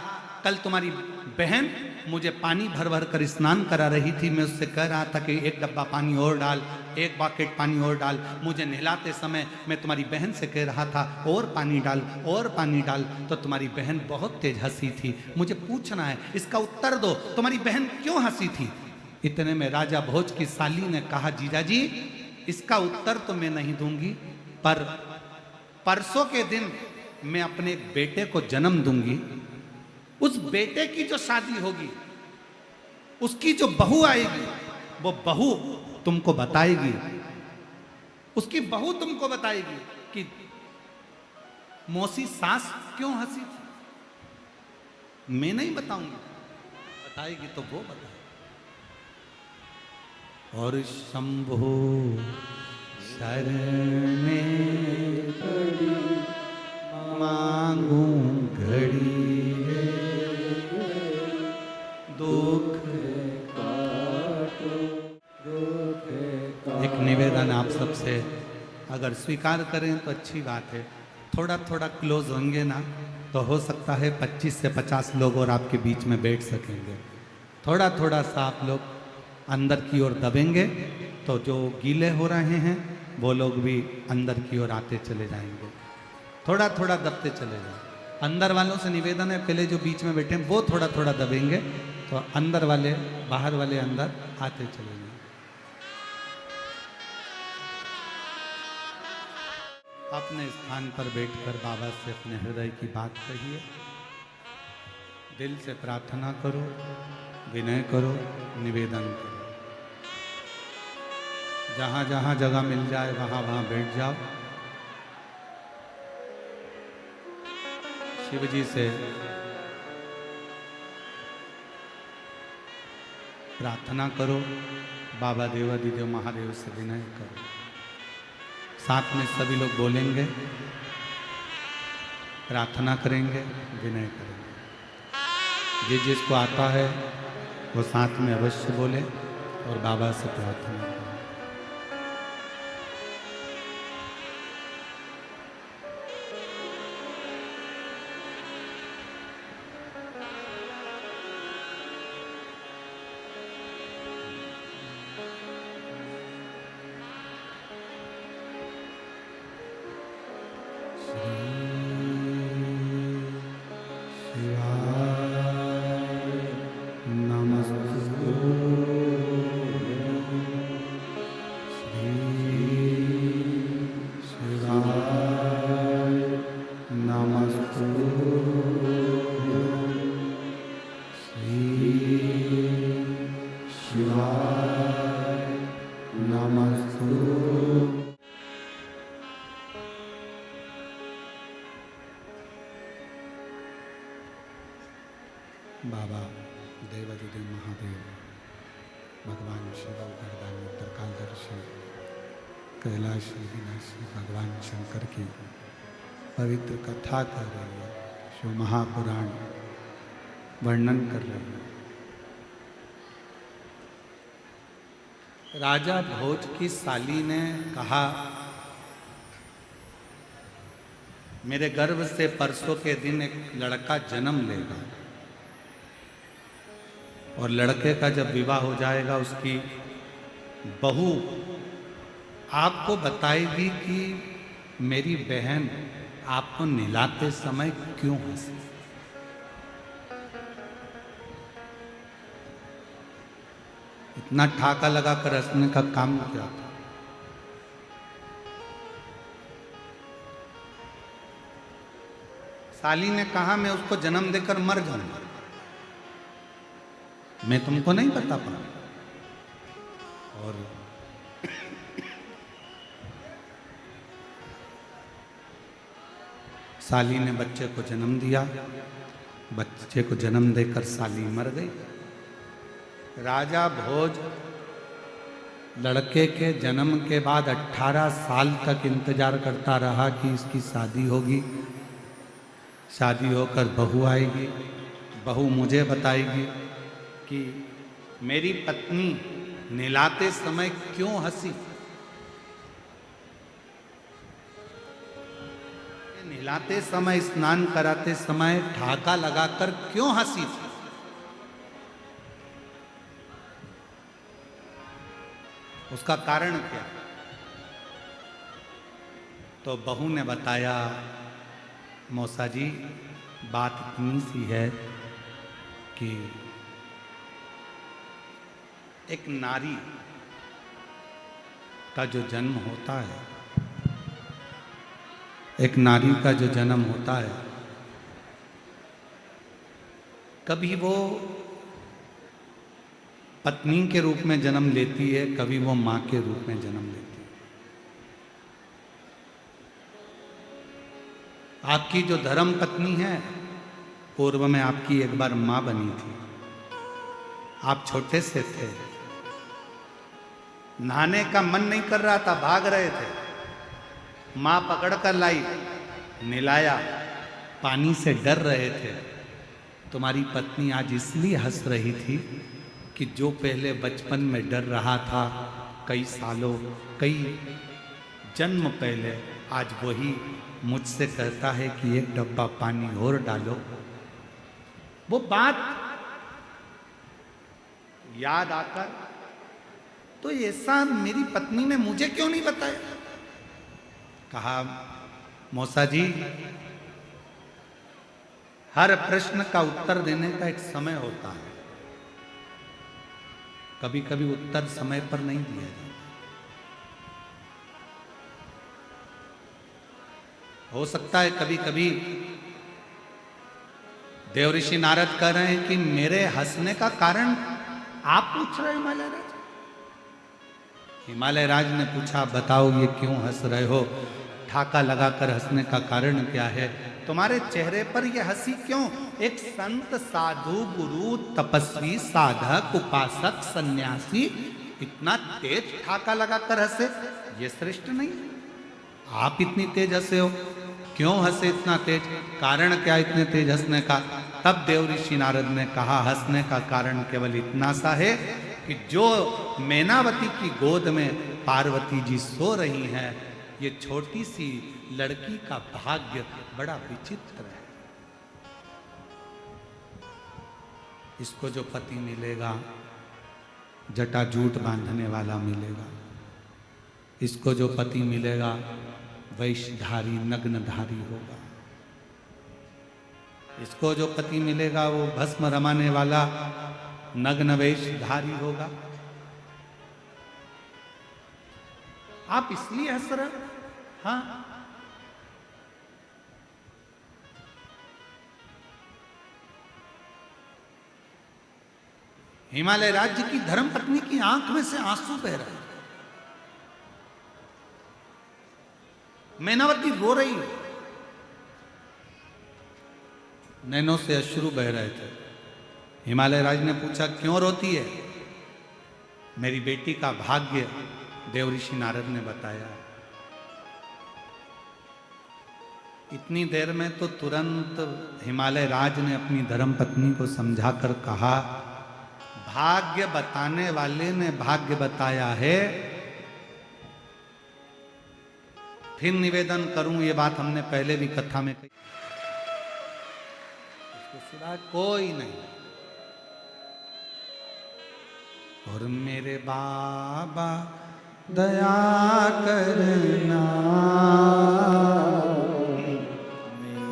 कल तुम्हारी बहन मुझे पानी भर भर कर स्नान करा रही थी, मैं उससे कह रहा था कि एक डब्बा पानी और डाल, एक बकेट पानी और डाल। मुझे नहलाते समय मैं तुम्हारी बहन से कह रहा था और पानी डाल और पानी डाल, तो तुम्हारी बहन बहुत तेज हंसी थी। मुझे पूछना है, इसका उत्तर दो, तुम्हारी बहन क्यों हंसी थी? इतने में राजा भोज की साली ने कहा जीजा जी इसका उत्तर तो मैं नहीं दूंगी, पर परसों के दिन मैं अपने बेटे को जन्म दूंगी। उस बेटे की जो शादी होगी, उसकी जो बहू आएगी, वो बहू तुमको बताएगी, उसकी बहू तुमको बताएगी कि मौसी सास क्यों हंसी थी। मैं नहीं बताऊंगी, बताएगी तो वो बताएगी। और शंभो शरणे पड़ी मांगू घड़ी दुख एक निवेदन आप सबसे, अगर स्वीकार करें तो अच्छी बात है। थोड़ा थोड़ा क्लोज होंगे ना तो हो सकता है 25 से 50 लोग और आपके बीच में बैठ सकेंगे। थोड़ा थोड़ा सा आप लोग अंदर की ओर दबेंगे तो जो गीले हो रहे हैं वो लोग भी अंदर की ओर आते चले जाएंगे। थोड़ा थोड़ा दबते चले जाए। अंदर वालों से निवेदन है पहले जो बीच में बैठे हैं वो थोड़ा थोड़ा दबेंगे तो अंदर वाले बाहर वाले अंदर आते चले जाएंगे। अपने स्थान पर बैठकर बाबा से अपने हृदय की बात कहिए, दिल से प्रार्थना करो, विनय करो, निवेदन करो। जहाँ जहाँ जगह मिल जाए वहाँ वहाँ बैठ जाओ। शिव जी से प्रार्थना करो, बाबा देवादिदेव महादेव से विनय करो। साथ में सभी लोग बोलेंगे, प्रार्थना करेंगे, विनय करेंगे। जिसको आता है वो साथ में अवश्य बोले और बाबा से प्रार्थना करें। बाबा देवादिदेव महादेव, भगवान शिव वरदानी उत्तरकालदर्शी कैलाशी विनाशी भगवान शंकर की पवित्र कथा कर रही है, शिव महापुराण वर्णन कर रही है। राजा भोज की साली ने कहा मेरे गर्भ से परसों के दिन एक लड़का जन्म लेगा और लड़के का जब विवाह हो जाएगा उसकी बहू आपको बताएगी कि मेरी बहन आपको नहलाते समय क्यों हंसी। इतना ठाका लगाकर हंसने का काम क्या था। साली ने कहा मैं उसको जन्म देकर मर जाऊंगा। मैं तुमको नहीं बता पा। और साली ने बच्चे को जन्म दिया। बच्चे को जन्म देकर साली मर गई। राजा भोज लड़के के जन्म के बाद 18 साल तक इंतजार करता रहा कि इसकी शादी होगी। शादी होकर बहू आएगी। बहू मुझे बताएगी कि मेरी पत्नी नहलाते समय क्यों हंसी। नहलाते समय, स्नान कराते समय ठाका लगाकर क्यों हंसी थी। उसका कारण क्या। तो बहू ने बताया, मौसा जी बात इतनी सी है कि एक नारी का जो जन्म होता है, एक नारी का जो जन्म होता है, कभी वो पत्नी के रूप में जन्म लेती है, कभी वो मां के रूप में जन्म लेती है। आपकी जो धर्म पत्नी है, पूर्व में आपकी एक बार मां बनी थी। आप छोटे से थे, नहाने का मन नहीं कर रहा था, भाग रहे थे। मां पकड़ कर लाई, नहलाया, पानी से डर रहे थे। तुम्हारी पत्नी आज इसलिए हंस रही थी कि जो पहले बचपन में डर रहा था, कई सालों, कई जन्म पहले, आज वही मुझसे कहता है कि एक डब्बा पानी और डालो। वो बात याद आकर तो ऐसा मेरी पत्नी ने मुझे क्यों नहीं बताया। कहा, मौसा जी हर प्रश्न का उत्तर देने का एक समय होता है। कभी कभी उत्तर समय पर नहीं दिया जाता। हो सकता है कभी कभी देवऋषि नारद कह रहे हैं कि मेरे हंसने का कारण आप पूछ रहे हिमालय राज। हिमालय राज ने पूछा, बताओ ये क्यों हंस रहे हो, ठाका लगाकर हंसने का कारण क्या है, तुम्हारे चेहरे पर यह हंसी क्यों। एक संत, साधु, गुरु, तपस्वी, साधक, उपासक, सन्यासी इतना तेज ठाका लगाकर हंसे, ये श्रेष्ठ नहीं। आप इतनी तेज हंसे हो, क्यों हंसे इतना तेज, कारण क्या इतने तेज हंसने का। तब देवऋषि नारद ने कहा, हंसने का कारण केवल इतना सा है कि जो मैनावती की गोद में पार्वती जी सो रही हैं, ये छोटी सी लड़की का भाग्य बड़ा विचित्र है। इसको जो पति मिलेगा, जटाजूट बांधने वाला मिलेगा। इसको जो पति मिलेगा, वैशधारी, नग्नधारी होगा। इसको जो पति मिलेगा, वो भस्म रमाने वाला नग्न वेशधारी होगा। आप इसलिए हंस रहे हो? हाँ, हिमालय राज्य की धर्म पत्नी की आंख में से आंसू बह रहे हैं। मैनावती रो रही है, नैनों से अश्रु बह रहे थे। हिमालय राज ने पूछा, क्यों रोती है। मेरी बेटी का भाग्य देवऋषि नारद ने बताया। इतनी देर में तो तुरंत हिमालय राज ने अपनी धर्म पत्नी को समझाकर कहा, भाग्य बताने वाले ने भाग्य बताया है। फिर निवेदन करूं, ये बात हमने पहले भी कथा में कही, इसके सिवा कोई नहीं। और मेरे बाबा दया करना,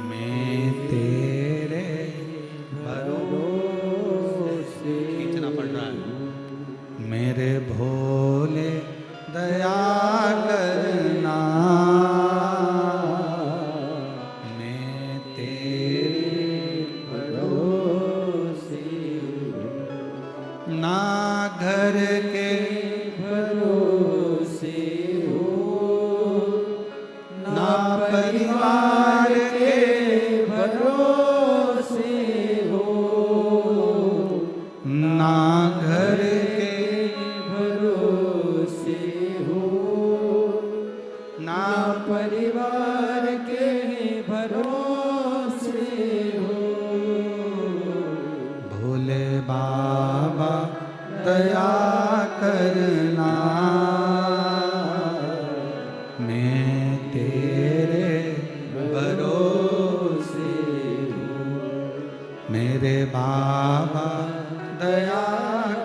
मैं तेरे भरोसे, खींचना पड़ रहा है, मेरे भोले दया करना, मैं तेरे भरोसे, ना घर के भरोसे हो, ना परिवार के भरोसे हो, ना घर के भरोसे हो, ना परिवार के भरोसे हो, भोले बाबा दया करना, मैं तेरे भरोसे हूँ, मेरे बाबा दया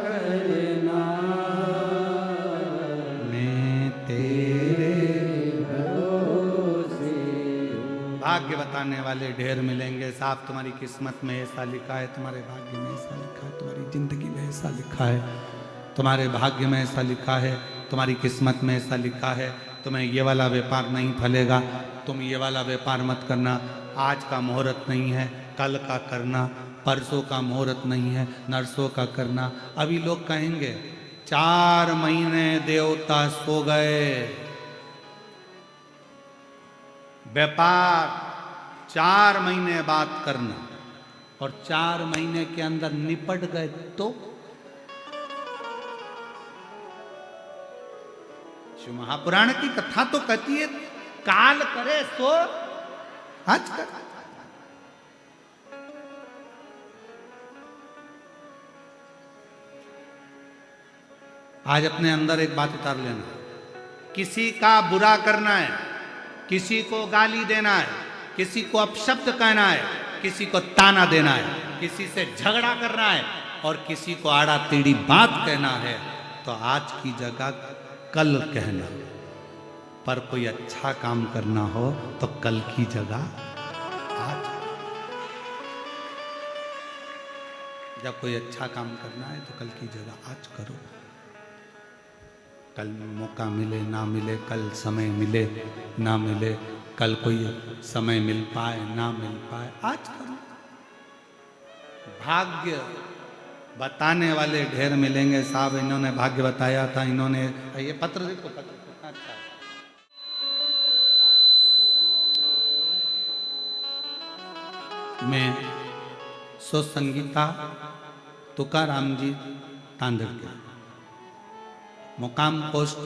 करना, मैं तेरे भरोसे हूँ। भाग्य बताने वाले ढेर मिलेंगे, साहब तुम्हारी किस्मत में ऐसा लिखा है, तुम्हारे भाग्य में ऐसा लिखा है, तुम्हारी जिंदगी में ऐसा लिखा है, तुम्हारे भाग्य में ऐसा लिखा है, तुम्हारी किस्मत में ऐसा लिखा है, तुम्हें ये वाला व्यापार नहीं फलेगा, तुम ये वाला व्यापार मत करना, आज का मुहूर्त नहीं है, कल का करना, परसों का मुहूर्त नहीं है, नरसों का करना। अभी लोग कहेंगे 4 महीने देवता सो गए, व्यापार 4 महीने बात करना और 4 महीने के अंदर निपट गए तो शिव महापुराण की कथा तो कहती है काल करे सो आज कर। आज अपने अंदर एक बात उतार लेना, किसी का बुरा करना है, किसी को गाली देना है, किसी को अपशब्द कहना है, किसी को ताना देना है, किसी से झगड़ा करना है और किसी को आड़ा टेढ़ी बात कहना है, तो आज की जगह कल कहना, पर कोई अच्छा काम करना हो तो कल की जगह आज। जब कोई अच्छा काम करना है तो कल की जगह आज करो। कल मौका मिले ना मिले, कल समय मिले ना मिले, कल कोई समय मिल पाए ना मिल पाए, आज करो। भाग्य बताने वाले ढेर मिलेंगे। साहब इन्होंने भाग्य बताया था, इन्होंने ये पत्र देखो, पत्र कितना अच्छा है। मैं सो संगीता तुकाराम जी तांदड़के, मुकाम पोस्ट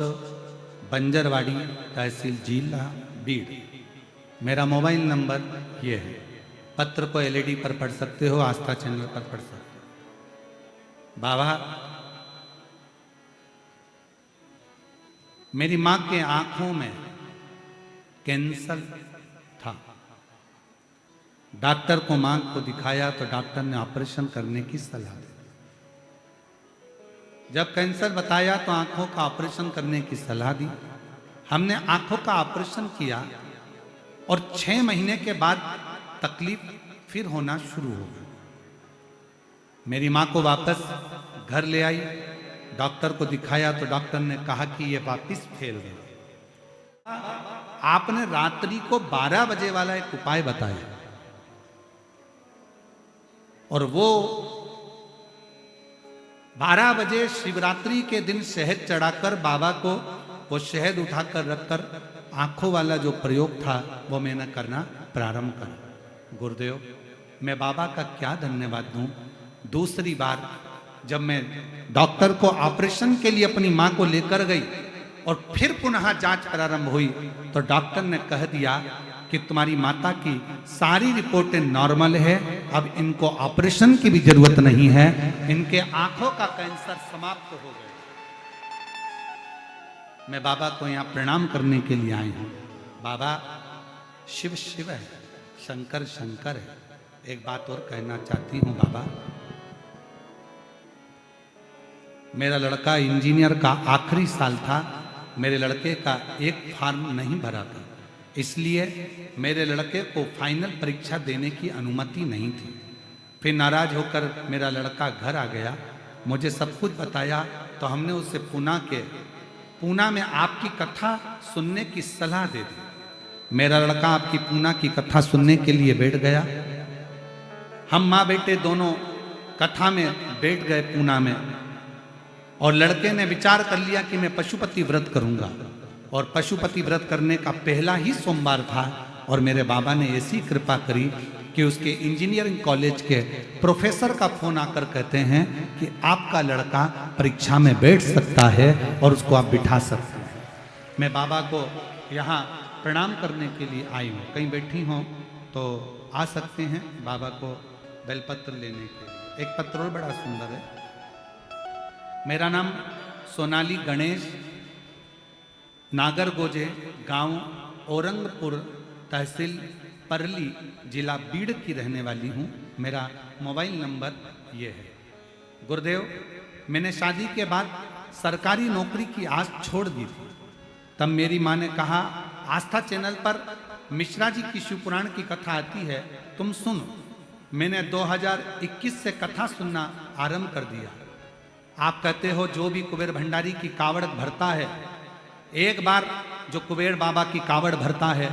बंजरवाड़ी, तहसील जिला बीड़। मेरा मोबाइल नंबर ये है। पत्र को एलईडी पर पढ़ सकते हो, आस्था चैनल पर पढ़ सकते हो। बाबा, मेरी मां के आंखों में कैंसर था। डॉक्टर को मां को दिखाया तो डॉक्टर ने ऑपरेशन करने की सलाह दी। जब कैंसर बताया तो आंखों का ऑपरेशन करने की सलाह दी। हमने आंखों का ऑपरेशन किया और 6 महीने के बाद तकलीफ फिर होना शुरू हो गई। मेरी मां को वापस घर ले आई, डॉक्टर को दिखाया तो डॉक्टर ने कहा कि ये वापस फैल गया। आपने रात्रि को 12 बजे वाला एक उपाय बताया और वो 12 बजे शिवरात्रि के दिन शहद चढ़ाकर बाबा को वो शहद उठाकर रखकर आंखों वाला जो प्रयोग था वो मैंने करना प्रारंभ करा। गुरुदेव, मैं बाबा का क्या धन्यवाद दूं। दूसरी बार जब मैं डॉक्टर को ऑपरेशन के लिए अपनी मां को लेकर गई और फिर पुनः जांच प्रारंभ हुई तो डॉक्टर ने कह दिया कि तुम्हारी माता की सारी रिपोर्टें नॉर्मल है, अब इनको ऑपरेशन की भी जरूरत नहीं है, इनके आंखों का कैंसर समाप्त हो गया। मैं बाबा को यहां प्रणाम करने के लिए आई हूं। बाबा, शिव शिव है, शंकर शंकर है। एक बात और कहना चाहती हूं बाबा, मेरा लड़का इंजीनियर का आखिरी साल था मेरे लड़के का एक फॉर्म नहीं भरा था, इसलिए मेरे लड़के को फाइनल परीक्षा देने की अनुमति नहीं थी। फिर नाराज होकर मेरा लड़का घर आ गया, मुझे सब कुछ बताया, तो हमने उसे पूना में आपकी कथा सुनने की सलाह दे दी। मेरा लड़का आपकी पूना की कथा सुनने के लिए बैठ गया। हम माँ बेटे दोनों कथा में बैठ गए पूना में, और लड़के ने विचार कर लिया कि मैं पशुपति व्रत करूंगा, और पशुपति व्रत करने का पहला ही सोमवार था, और मेरे बाबा ने ऐसी कृपा करी कि उसके इंजीनियरिंग कॉलेज के प्रोफेसर का फोन आकर कहते हैं कि आपका लड़का परीक्षा में बैठ सकता है और उसको आप बिठा सकते हैं। मैं बाबा को यहाँ प्रणाम करने के लिए आई हूँ, कहीं बैठी हों तो आ सकते हैं बाबा को बेलपत्र लेने के लिए। एक पत्र और बड़ा सुंदर है। मेरा नाम सोनाली गणेश, नागरगोजे, गांव औरंगपुर, तहसील परली, जिला बीड़ की रहने वाली हूँ। मेरा मोबाइल नंबर ये है। गुरुदेव, मैंने शादी के बाद सरकारी नौकरी की आस छोड़ दी थी। तब मेरी माँ ने कहा, आस्था चैनल पर मिश्रा जी की शिवपुराण की कथा आती है, तुम सुनो। मैंने 2021 से कथा सुनना आरंभ कर दिया। आप कहते हो जो भी कुबेर भंडारी की कावड़ भरता है, एक बार जो कुबेर बाबा की कावड़ भरता है,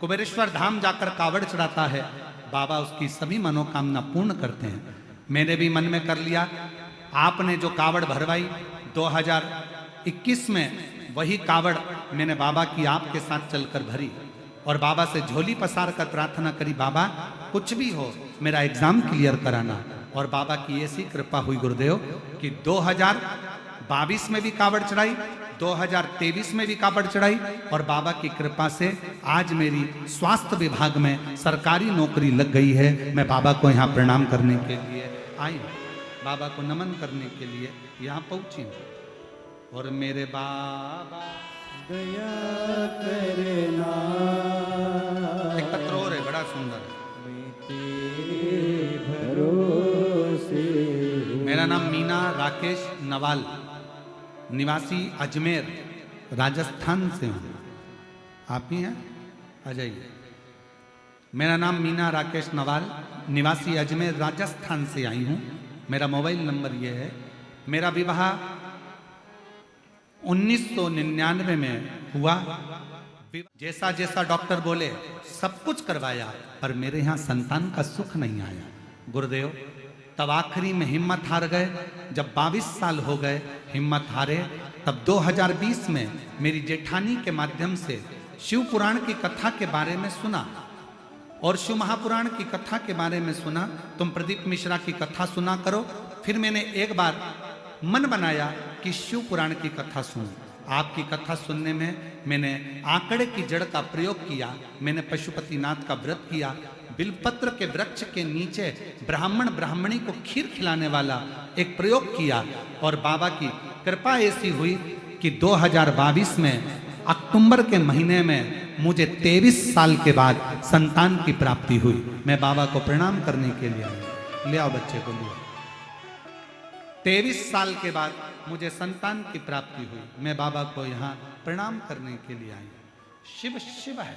कुबेरेश्वर धाम जाकर कावड़ चढ़ाता है, बाबा उसकी सभी मनोकामना पूर्ण करते हैं। मैंने भी मन में कर लिया। आपने जो कावड़ भरवाई 2021 में, वही कावड़ मैंने बाबा की आपके साथ चलकर भरी, और बाबा से झोली पसार कर प्रार्थना करी, बाबा कुछ भी हो मेरा एग्जाम क्लियर कराना। और बाबा की ऐसी कृपा हुई गुरुदेव कि 2022 में भी कावड़ चढ़ाई, 2023 में भी कावड़ चढ़ाई, और बाबा की कृपा से आज मेरी स्वास्थ्य विभाग में सरकारी नौकरी लग गई है। मैं बाबा को यहाँ प्रणाम करने के लिए आई हूँ, बाबा को नमन करने के लिए यहाँ पहुँची हूँ। और मेरे बाबा दया करना, एक पत्र और है बड़ा सुंदर है। मैं तेरे भरोसे हूँ। मेरा नाम मीना राकेश नवाल, निवासी अजमेर राजस्थान से हूँ। आप ही हैं? आ जाइए। मेरा नाम मीना राकेश नवाल, निवासी अजमेर राजस्थान से आई हूँ। मेरा मोबाइल नंबर ये है। मेरा विवाह 1999 में हुआ। जैसा जैसा डॉक्टर बोले सब कुछ करवाया, पर मेरे यहाँ संतान का सुख नहीं आया। गुरुदेव, तब आखिरी में हिम्मत हार गए। जब 22 साल हो गए हिम्मत हारे, तब 2020 में मेरी जेठानी के माध्यम से शिव पुराण की कथा के बारे में सुना, और शिव महापुराण की कथा के बारे में सुना। तुम प्रदीप मिश्रा की कथा सुना करो। फिर मैंने एक बार मन बनाया कि शिव पुराण की कथा सुनूं। आपकी कथा सुनने में मैंने आंकड़े की जड़ का प्रयोग किया। मैंने पशुपतिनाथ का व्रत किया। बिलपत्र के वृक्ष के नीचे ब्राह्मण ब्राह्मणी को खीर खिलाने वाला एक प्रयोग किया, और बाबा की कृपा ऐसी हुई कि 2022 में अक्टूबर के महीने में मुझे 23 साल के बाद संतान की प्राप्ति हुई। मैं बाबा को प्रणाम करने के लिए आया। ले आओ बच्चे को, लिया। 23 साल के बाद मुझे संतान की प्राप्ति हुई। मैं बाबा को यहाँ प्रणाम करने के लिए आई। शिव शिव है,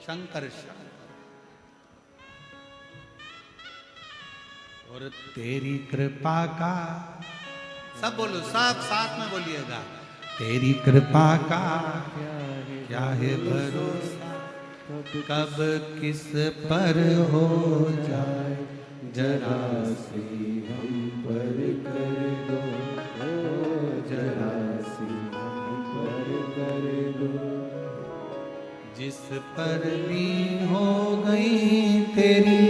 शंकर शिव। और तेरी कृपा का, सब बोलो, सब साथ में बोलिएगा। तेरी कृपा का क्या है भरोसा, कब किस पर हो जाए, जरा सी हम पर कर दो, ओ जरा सी हम पर कर दो। जिस पर भी हो गई तेरी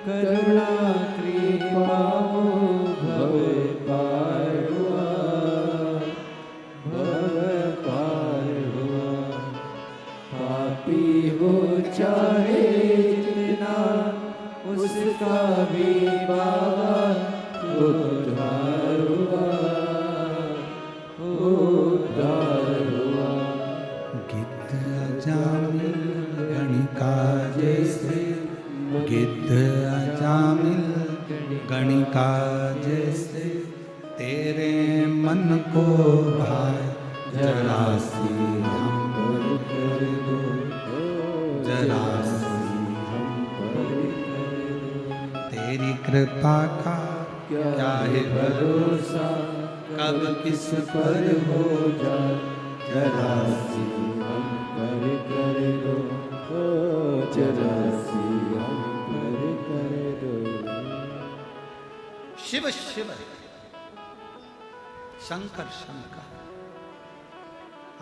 करुणा कृपा भव पार हुआ, भव पार हुआ। पापी हो चाहे जितना, उसका भी बाबा उद्धार हुआ, उद्धार हुआ। गिद्ध अजामिल गणिका जैसे, गिद्ध अजामिल गणिका जैसे, तेरे मन को भाए, जरा जरा सी हम पर कर दो, जरा तेरी कृपा का क्या है भरोसा कब किस पर हो जाए, जरा सी हम पर कर दो, जरा सी हम पर कर दो। शिव शिव शंकर शंकर।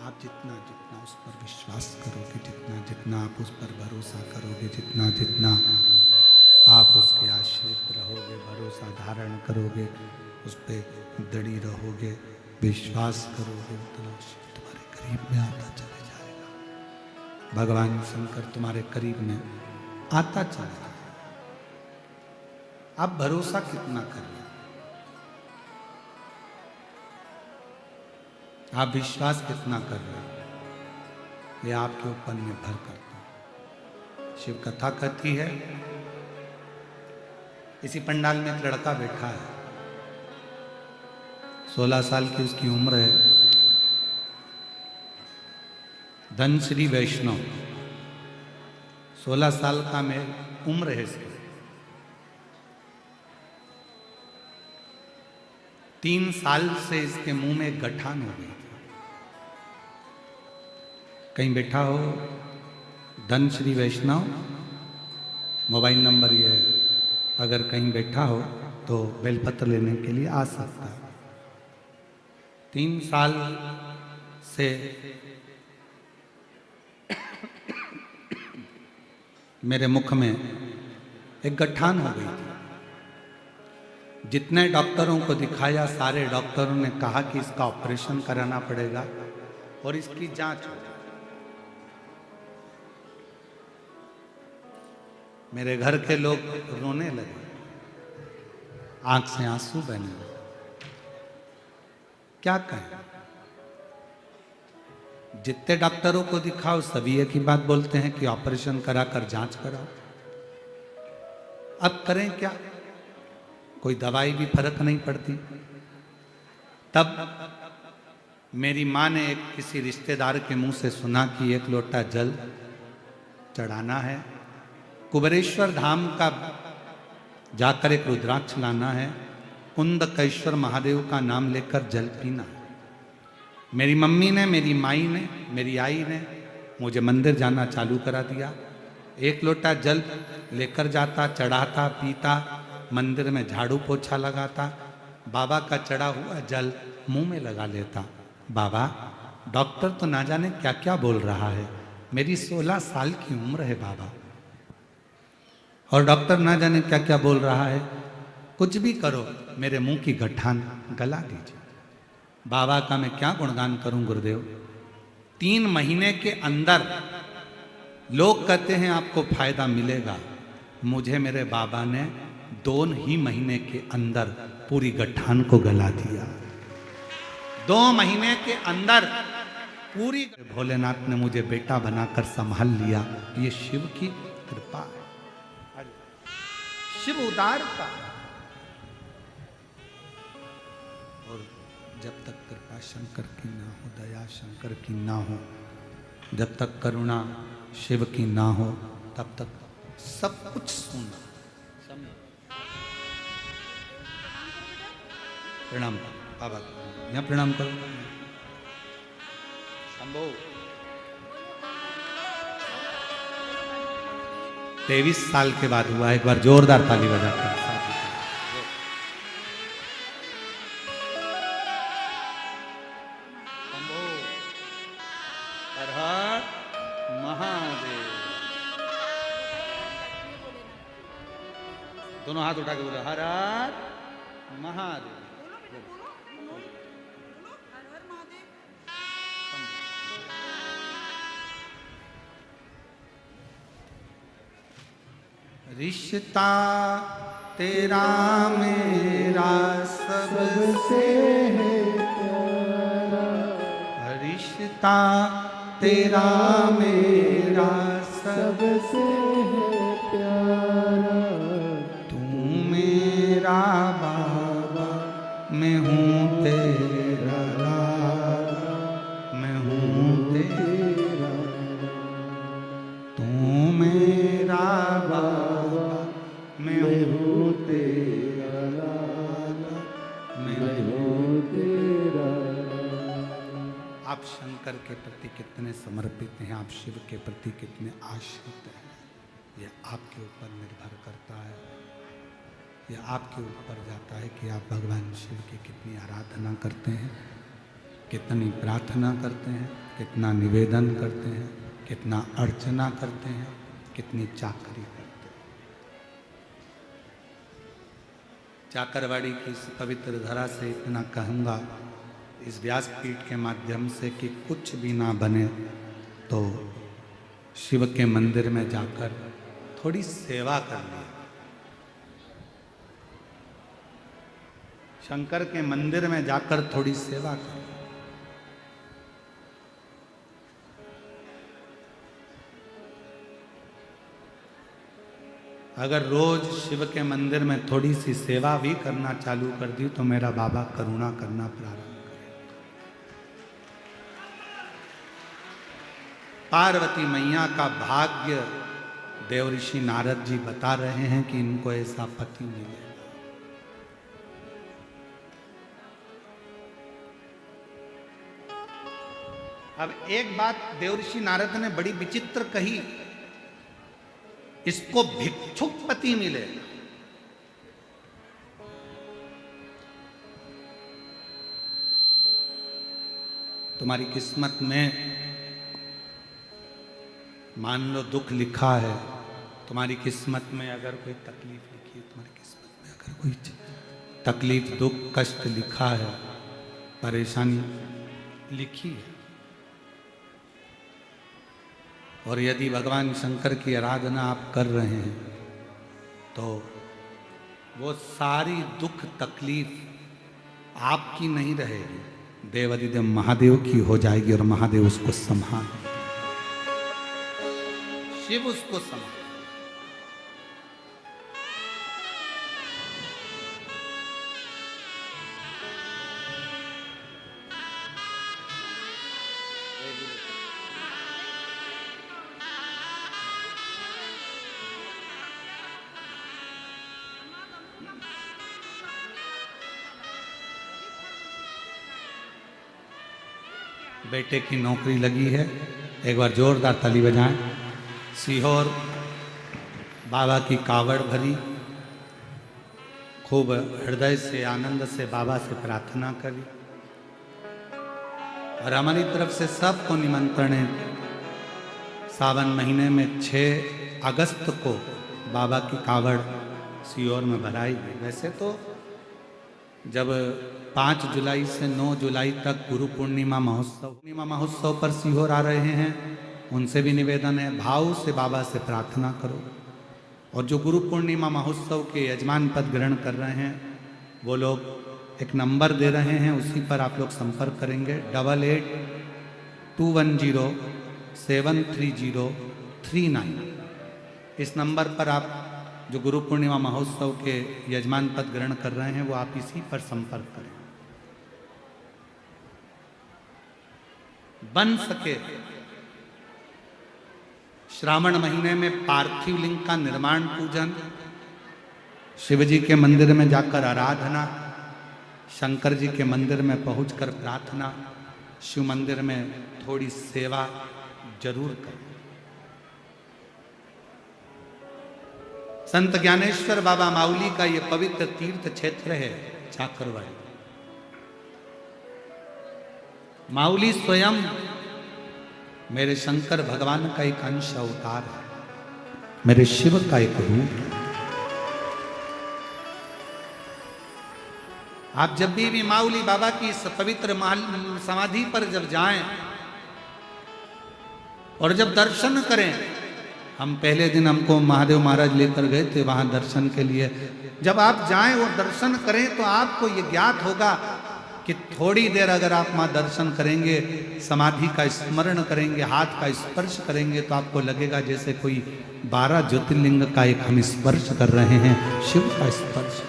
आप जितना जितना उस पर विश्वास करोगे, जितना जितना आप उस पर भरोसा करोगे, जितना जितना आप उसके आश्रित रहोगे, भरोसा धारण करोगे, उस पर दृढ़ी रहोगे, विश्वास करोगे, उतना शिव तुम्हारे करीब में आता चले जाएगा। भगवान शंकर तुम्हारे करीब में आता चला जाएगा। आप भरोसा कितना करिए, आप विश्वास कितना कर रहे हो, ये आपके ऊपर निर्भर करता है। शिव कथा कहती है, इसी पंडाल में एक लड़का बैठा है, 16 साल की उसकी उम्र है, धनश्री वैष्णव, 16 साल का में उम्र है इसकी। 3 साल से इसके मुंह में गठान हो गई। कहीं बैठा हो धनश्री वैष्णव, मोबाइल नंबर ये है, अगर कहीं बैठा हो तो बेलपत्र लेने के लिए आ सकता है। 3 साल से मेरे मुख में एक गठान हो गई थी। जितने डॉक्टरों को दिखाया, सारे डॉक्टरों ने कहा कि इसका ऑपरेशन कराना पड़ेगा और इसकी जांच हो। मेरे घर के लोग रोने लगे, आंख से आंसू बहने लगे। क्या कहें, जितने डॉक्टरों को दिखाओ सभी एक ही बात बोलते हैं कि ऑपरेशन कराकर जांच कराओ। अब करें क्या, कोई दवाई भी फर्क नहीं पड़ती। तब मेरी माँ ने एक किसी रिश्तेदार के मुंह से सुना कि 1 लोटा जल चढ़ाना है, कुबेरेश्वर धाम का जाकर एक रुद्राक्ष लाना है, कुंदकेश्वर महादेव का नाम लेकर जल पीना है। मेरी मम्मी ने, मेरी माई ने, मेरी आई ने मुझे मंदिर जाना चालू करा दिया। 1 लोटा जल लेकर जाता, चढ़ाता, पीता, मंदिर में झाड़ू पोछा लगाता, बाबा का चढ़ा हुआ जल मुंह में लगा लेता। बाबा, डॉक्टर तो ना जाने क्या क्या बोल रहा है, मेरी 16 साल की उम्र है बाबा, और डॉक्टर ना जाने क्या क्या बोल रहा है, कुछ भी करो मेरे मुंह की गठान गला दीजिए। बाबा का मैं क्या गुणगान करूं गुरुदेव। 3 महीने के अंदर लोग कहते हैं आपको फायदा मिलेगा, मुझे मेरे बाबा ने 2 ही महीने के अंदर पूरी गठान को गला दिया। 2 महीने के अंदर पूरी। भोलेनाथ ने मुझे बेटा बनाकर संभाल लिया, ये शिव की कृपा है, शिव उदारता। और जब तक कृपा शंकर की ना हो, दया शंकर की ना हो, जब तक करुणा शिव की ना हो, तब तक सब कुछ सुना। प्रणाम बाबा, यहाँ प्रणाम करो। शंभो 23 साल के बाद हुआ, एक बार जोरदार ताली बजाकर। हर हर महादेव। दोनों हाथ उठा के बोलो हर हर महादेव। रिश्ता तेरा मेरा सबसे है प्यारा, रिश्ता तेरा मेरा सबसे है प्यारा, तू मेरा बाबा, मैं हूँ तेरा लाला, मैं हूँ के प्रति कितने समर्पित हैं, आप शिव के प्रति कितने आश्रित हैं, यह आपके ऊपर निर्भर करता है। यह आपके ऊपर जाता है कि आप भगवान शिव की कितनी आराधना करते हैं, कितनी प्रार्थना करते हैं, कितना निवेदन करते हैं, कितना अर्चना करते हैं, कितनी चाकरी करते हैं। चाकरवाड़ी की इस पवित्र धरा से इतना कहूँगा, इस व्यासपीठ के माध्यम से, कि कुछ भी ना बने तो शिव के मंदिर में जाकर थोड़ी सेवा कर लिया। शंकर के मंदिर में जाकर थोड़ी सेवा कर। अगर रोज शिव के मंदिर में थोड़ी सी सेवा भी करना चालू कर दी तो मेरा बाबा करुणा करना प्रारंभ करे। पार्वती मैया का भाग्य देव ऋषि नारद जी बता रहे हैं कि इनको ऐसा पति मिले। अब एक बात देव ऋषि नारद ने बड़ी विचित्र कही, इसको भिक्षुक पति मिले। तुम्हारी किस्मत में मान लो दुख लिखा है, तुम्हारी किस्मत में अगर कोई तकलीफ लिखी है, तुम्हारी किस्मत में अगर कोई तकलीफ, दुख, कष्ट लिखा है, परेशानी लिखी है, और यदि भगवान शंकर की आराधना आप कर रहे हैं तो वो सारी दुख तकलीफ आपकी नहीं रहेगी, देवादिदेव महादेव की हो जाएगी, और महादेव उसको संभाल, शिव उसको संभाल। बेटे की नौकरी लगी है, एक बार जोरदार ताली बजाएं। सीहोर बाबा की कावड़ भरी, खूब हृदय से आनंद से बाबा से प्रार्थना करी, और हमारी तरफ से सबको निमंत्रण है। सावन महीने में 6 अगस्त को बाबा की कावड़ सीहोर में भराई गई। वैसे तो जब 5 जुलाई से 9 जुलाई तक गुरु पूर्णिमा महोत्सव पर सीहोर आ रहे हैं, उनसे भी निवेदन है, भाव से बाबा से प्रार्थना करो। और जो गुरु पूर्णिमा महोत्सव के यजमान पद ग्रहण कर रहे हैं, वो लोग एक नंबर दे रहे हैं, उसी पर आप लोग संपर्क करेंगे, 8821073039। इस नंबर पर आप जो गुरु पूर्णिमा महोत्सव के यजमान पद ग्रहण कर रहे हैं, वो आप इसी पर संपर्क करें। बन सके श्रावण महीने में पार्थिव लिंग का निर्माण पूजन, शिवजी के मंदिर में जाकर आराधना, शंकर जी के मंदिर में पहुंचकर प्रार्थना, शिव मंदिर में थोड़ी सेवा जरूर करें। संत ज्ञानेश्वर बाबा माउली का ये पवित्र तीर्थ क्षेत्र है चाकरवाड़ी। माउली स्वयं मेरे शंकर भगवान का एक अंश अवतार है, मेरे शिव का एक रूप है। आप जब भी माउली बाबा की इस पवित्र समाधि पर जब जाएं और जब दर्शन करें, हम पहले दिन हमको महादेव महाराज लेकर गए थे वहां दर्शन के लिए, जब आप जाएं और दर्शन करें तो आपको ये ज्ञात होगा कि थोड़ी देर अगर आप मां दर्शन करेंगे, समाधि का स्मरण करेंगे, हाथ का स्पर्श करेंगे, तो आपको लगेगा जैसे कोई 12 ज्योतिर्लिंग का एक हम स्पर्श कर रहे हैं, शिव का स्पर्श,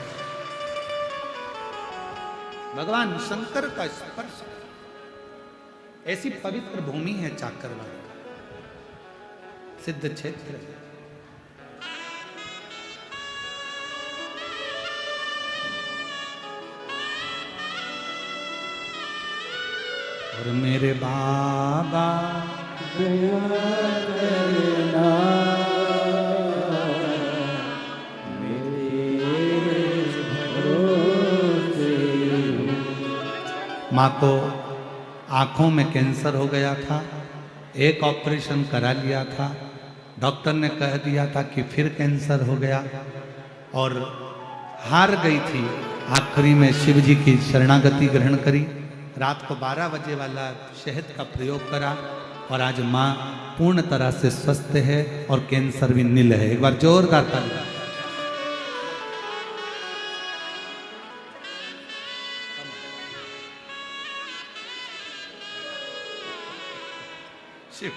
भगवान शंकर का स्पर्श। ऐसी पवित्र भूमि है चाकरवाड़ी, सिद्ध क्षेत्र है। और मेरे बाबा दया करना मेरे भरोसे। माँ को आंखों में कैंसर हो गया था, एक ऑपरेशन करा लिया था, डॉक्टर ने कह दिया था कि फिर कैंसर हो गया और हार गई थी। आखिरी में शिव जी की शरणागति ग्रहण करी, रात को 12 बजे वाला शहद का प्रयोग करा और आज माँ पूर्ण तरह से स्वस्थ है और कैंसर भी नील है। एक बार जोरदार ताली। शिव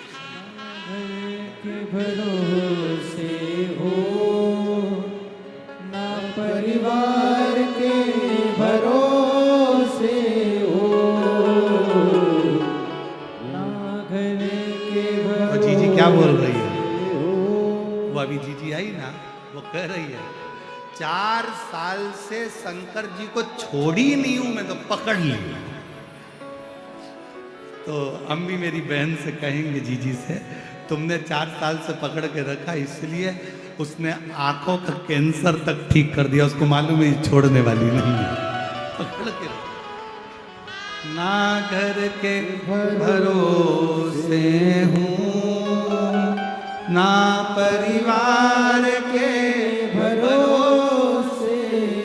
के भरोसे हो ना परिवार के भरोसे हो ना घर के और जीजी क्या बोल रही है? वो अभी जीजी आई ना, वो कह रही है 4 साल से शंकर जी को छोड़ी नहीं हूं मैं, तो पकड़ ली। तो हम भी मेरी बहन से कहेंगे जीजी से, तुमने 4 साल से पकड़ के रखा इसलिए उसने आंखों का कैंसर तक ठीक कर दिया। उसको मालूम है ये छोड़ने वाली नहीं है, पकड़ के रखा। ना घर के भरोसे हूँ ना परिवार के भरोसे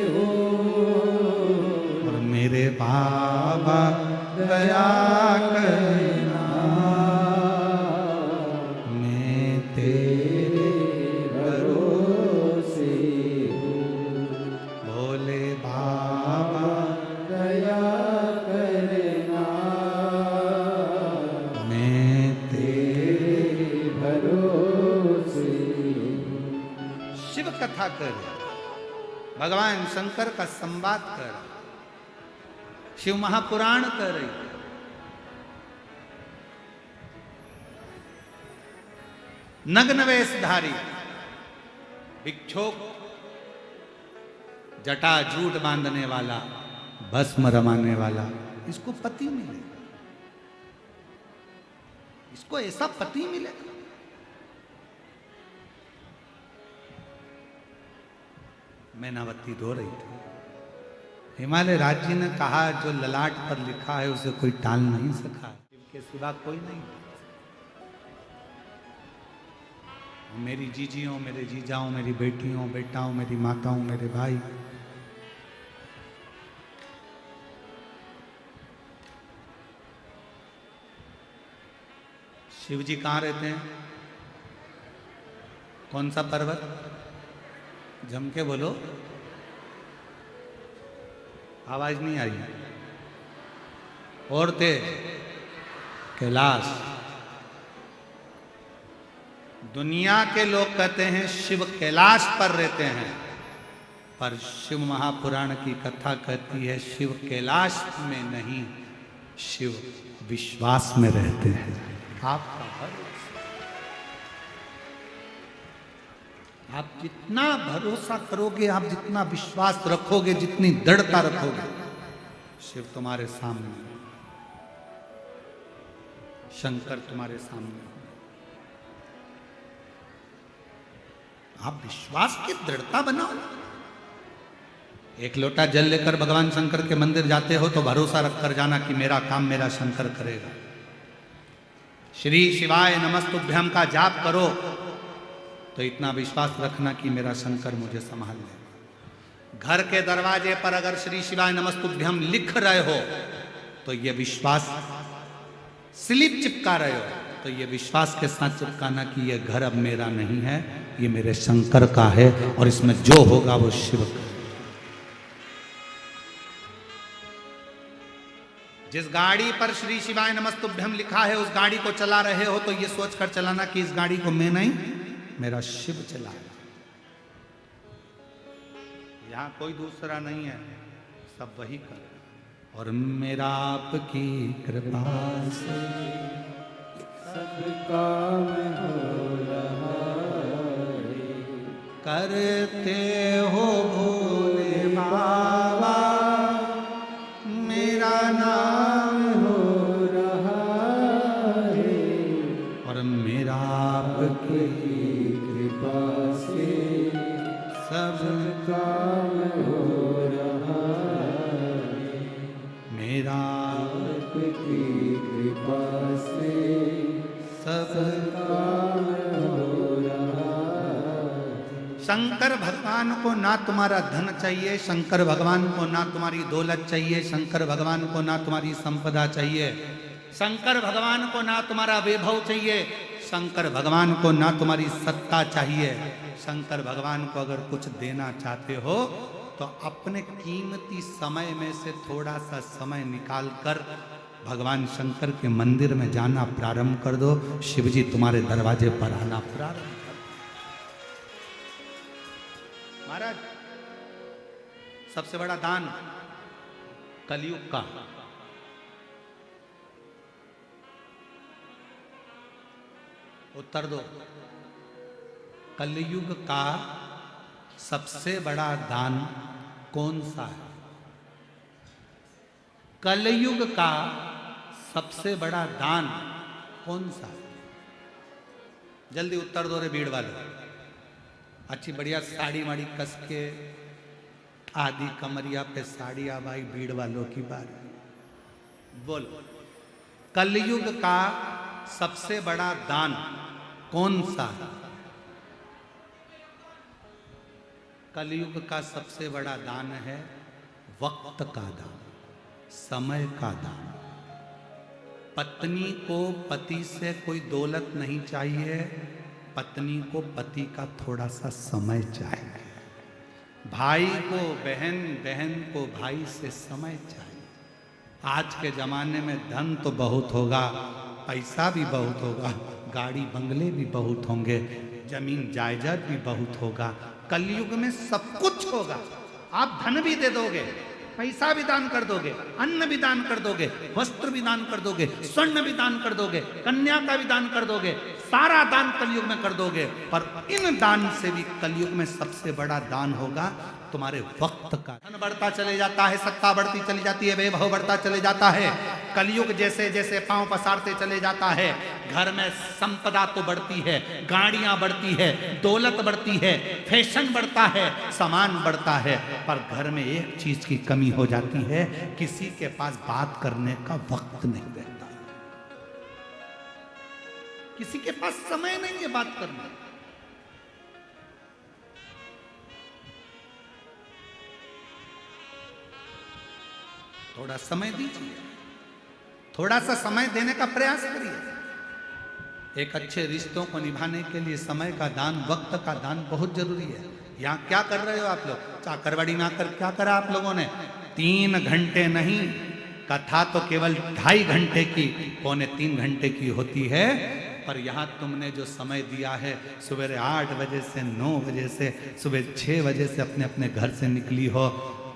हो और मेरे बाबा दया करना मैं तेरे भरोसे हो भोले बाबा दया करना मैं तेरे भरोसे शिव कथा कर, भगवान शंकर का संवाद कर, शिव महापुराण कर रही है। नग्न वेशधारी भिक्षुक, जटा जूट बांधने वाला, भस्म रमाने वाला, इसको पति मिलेगा, इसको ऐसा पति मिलेगा। मैनावती रो रही थी। हिमालय राज्य ने कहा जो ललाट पर लिखा है उसे कोई टाल नहीं सका, शिव के सिवा कोई नहीं। मेरी जीजियों, मेरे जीजाओं, मेरी बेटियों, बेटाओं, मेरी माताओं, मेरे भाई, शिव जी कहाँ रहते हैं? कौन सा पर्वत? जम के बोलो, आवाज नहीं आई। और थे कैलाश। दुनिया के लोग कहते हैं शिव कैलाश पर रहते हैं, पर शिव महापुराण की कथा कहती है शिव कैलाश में नहीं, शिव विश्वास में रहते हैं। आपका आप जितना भरोसा करोगे, आप जितना विश्वास रखोगे, जितनी दृढ़ता रखोगे, शिव तुम्हारे सामने, शंकर तुम्हारे सामने। आप विश्वास की दृढ़ता बनाओ। एक लोटा जल लेकर भगवान शंकर के मंदिर जाते हो तो भरोसा रखकर जाना कि मेरा काम मेरा शंकर करेगा। श्री शिवाय नमस्तुभ्यम का जाप करो तो इतना विश्वास रखना कि मेरा शंकर मुझे संभाल लेगा। घर के दरवाजे पर अगर श्री शिवाय नमस्तुभ्यम लिख रहे हो तो ये विश्वास, स्लिप चिपका रहे हो तो ये विश्वास के साथ चिपकाना कि ये घर अब मेरा नहीं है, ये मेरे शंकर का है और इसमें जो होगा वो शिव का। जिस गाड़ी पर श्री शिवाय नमस्तुभ्यम लिखा है उस गाड़ी को चला रहे हो तो ये सोचकर चलाना कि इस गाड़ी को मैं नहीं, मेरा शिव चलाएगा। यहां कोई दूसरा नहीं है, सब वही कर। और मेरा आपकी कृपा से सब काम हो रहा है, करते हो भोले बाबा, मेरा नाम हो रहा और मेरा आपकी कृपा से सब काम हो रहा है। मेरा आपकी कृपा से सब काम हो रहा है। शंकर भगवान को ना तुम्हारा धन चाहिए, शंकर भगवान को ना तुम्हारी दौलत चाहिए, शंकर भगवान को ना तुम्हारी संपदा चाहिए, शंकर भगवान को ना तुम्हारा वैभव चाहिए, शंकर भगवान को ना तुम्हारी सत्ता चाहिए। शंकर भगवान को अगर कुछ देना चाहते हो तो अपने कीमती समय में से थोड़ा सा समय निकाल कर भगवान शंकर के मंदिर में जाना प्रारंभ कर दो। शिवजी तुम्हारे दरवाजे पर आना प्रारंभ कर दो। महाराज, सबसे बड़ा दान कलयुग का उत्तर दो। कलयुग का सबसे बड़ा दान कौन सा है? कलयुग का सबसे बड़ा दान कौन सा है? जल्दी उत्तर दो रे भीड़ वाले। अच्छी बढ़िया साड़ी वाड़ी कस के आदि कमरिया पे साड़ी आ भाई, भीड़ वालों की बात बोलो। कलयुग का सबसे बड़ा दान कौन सा है? कलयुग का सबसे बड़ा दान है वक्त का दान, समय का दान। पत्नी को पति से कोई दौलत नहीं चाहिए, पत्नी को पति का थोड़ा सा समय चाहिए। भाई को बहन, बहन को भाई से समय चाहिए। आज के जमाने में धन तो बहुत होगा, पैसा भी बहुत होगा, गाड़ी बंगले भी बहुत होंगे, जमीन जायदाद भी बहुत होगा। कलयुग में सब कुछ होगा। आप धन भी दे दोगे, पैसा भी दान कर दोगे, अन्न भी दान कर दोगे, वस्त्र भी दान कर दोगे, स्वर्ण भी दान कर दोगे, कन्या का भी दान कर दोगे, सारा दान कलयुग में कर दोगे। पर इन दान से भी कलयुग में सबसे बड़ा दान होगा तुम्हारे वक्त का। धन बढ़ता चले जाता है, सत्ता बढ़ती चली जाती है, वैभव बढ़ता चले जाता है। कलयुग जैसे जैसे पांव पसारते चले जाता है, घर में संपदा तो बढ़ती है, गाड़ियां बढ़ती है, दौलत बढ़ती है, फैशन बढ़ता है, सामान बढ़ता है, पर घर में एक चीज की कमी हो जाती है, किसी के पास बात करने का वक्त नहीं रहता, किसी के पास समय नहीं है बात करने। थोड़ा समय दीजिए, थोड़ा सा समय देने का प्रयास करिए। एक अच्छे रिश्तों को निभाने के लिए समय का दान, वक्त का दान बहुत जरूरी है। यहाँ क्या कर रहे हो आप लोग? चाकरवाड़ी में आकर क्या करा आप लोगों ने? 3 घंटे नहीं, कथा तो केवल 2.5 घंटे की, 2.75 घंटे की होती है, पर यहाँ तुमने जो समय दिया है, सुबह 8 बजे से 9 बजे से, सुबह 6 बजे से अपने अपने घर से निकली हो,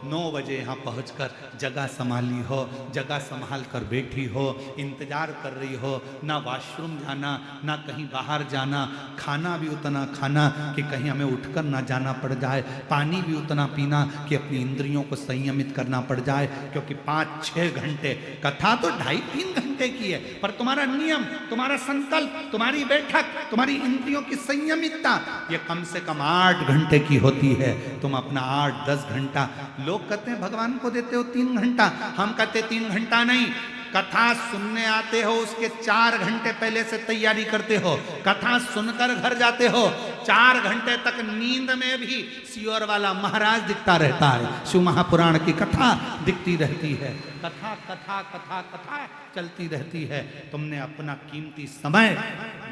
9 बजे यहाँ पहुँचकर जगह संभाली हो, जगह संभाल कर बैठी हो, इंतजार कर रही हो, ना वॉशरूम जाना, ना कहीं बाहर जाना, खाना भी उतना खाना कि कहीं हमें उठकर ना जाना पड़ जाए, पानी भी उतना पीना कि अपनी इंद्रियों को संयमित करना पड़ जाए, क्योंकि 5-6 घंटे, कथा तो 2.5-3 घंटे की है, पर तुम्हारा नियम, तुम्हारा संकल्प, तुम्हारी बैठक, तुम्हारी इंद्रियों की संयमितता ये कम से कम 8 घंटे की होती है। तुम अपना 8-10 घंटा, लोग कहते हैं भगवान को देते हो 3 घंटा, हम कहते 3 घंटा नहीं, कथा सुनने आते हो उसके 4 घंटे पहले से तैयारी करते हो, कथा सुनकर घर जाते हो, 4 घंटे तक नींद में भी सियोर वाला महाराज दिखता रहता है, शिव महापुराण की कथा दिखती रहती है, कथा कथा कथा कथा चलती रहती है। तुमने अपना कीमती समय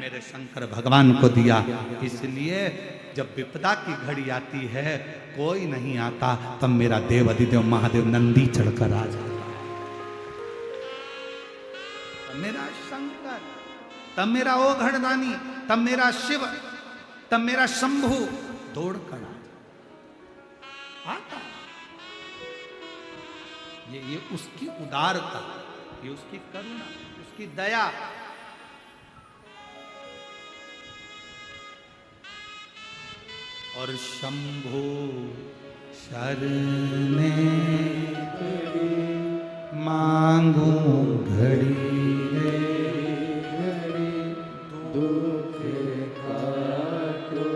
मेरे शंकर भगवान को दिया, इसलिए जब विपदा की घड़ी आती है, कोई नहीं आता, तब मेरा देव अधिदेव महादेव नंदी चढ़कर आ जाता, तब मेरा शंकर, तब मेरा ओघड़दानी, तब मेरा शिव, तब मेरा शंभु दौड़ कर आता। ये उसकी उदारता, ये उसकी करुणा, उसकी दया। और शंभु शरणे मांगू घड़ी रे, दुख काटो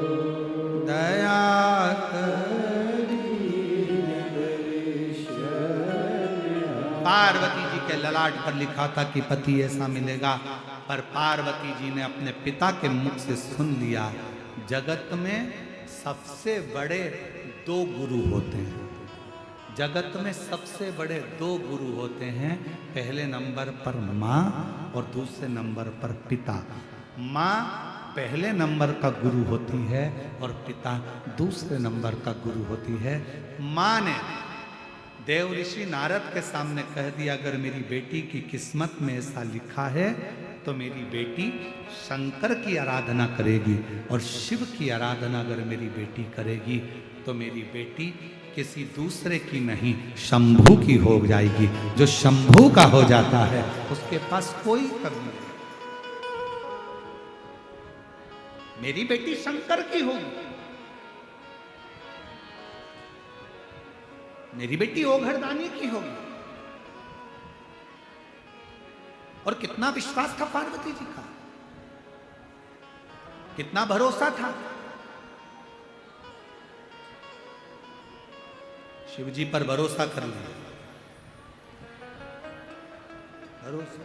दया पार्वती जी के ललाट पर लिखा था कि पति ऐसा मिलेगा, पर पार्वती जी ने अपने पिता के मुख से सुन लिया, जगत में सबसे बड़े दो गुरु होते हैं। जगत में सबसे बड़े दो गुरु होते हैं, पहले नंबर पर माँ और दूसरे नंबर पर पिता। माँ पहले नंबर का गुरु होती है और पिता दूसरे नंबर का गुरु होती है। माँ ने देव ऋषि नारद के सामने कह दिया, अगर मेरी बेटी की किस्मत में ऐसा लिखा है तो मेरी बेटी शंकर की आराधना करेगी, और शिव की आराधना अगर मेरी बेटी करेगी तो मेरी बेटी किसी दूसरे की नहीं शंभू की हो जाएगी। जो शंभू का हो जाता है उसके पास कोई कमी नहीं। मेरी बेटी शंकर की होगी, मेरी बेटी ओघरदानी की होगी। और कितना विश्वास था पार्वती जी का, कितना भरोसा था। शिव जी पर भरोसा कर लिया, भरोसा।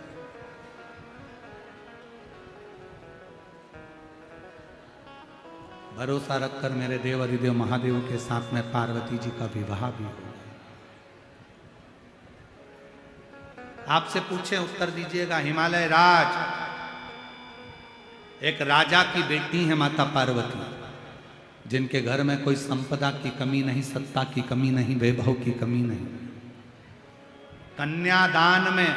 भरोसा रखकर मेरे देव अधिदेव महादेव के साथ में पार्वती जी का विवाह भी हो। आपसे पूछे उत्तर दीजिएगा। हिमालय राज, एक राजा की बेटी है माता पार्वती, जिनके घर में कोई संपदा की कमी नहीं, सत्ता की कमी नहीं, वैभव की कमी नहीं। कन्यादान में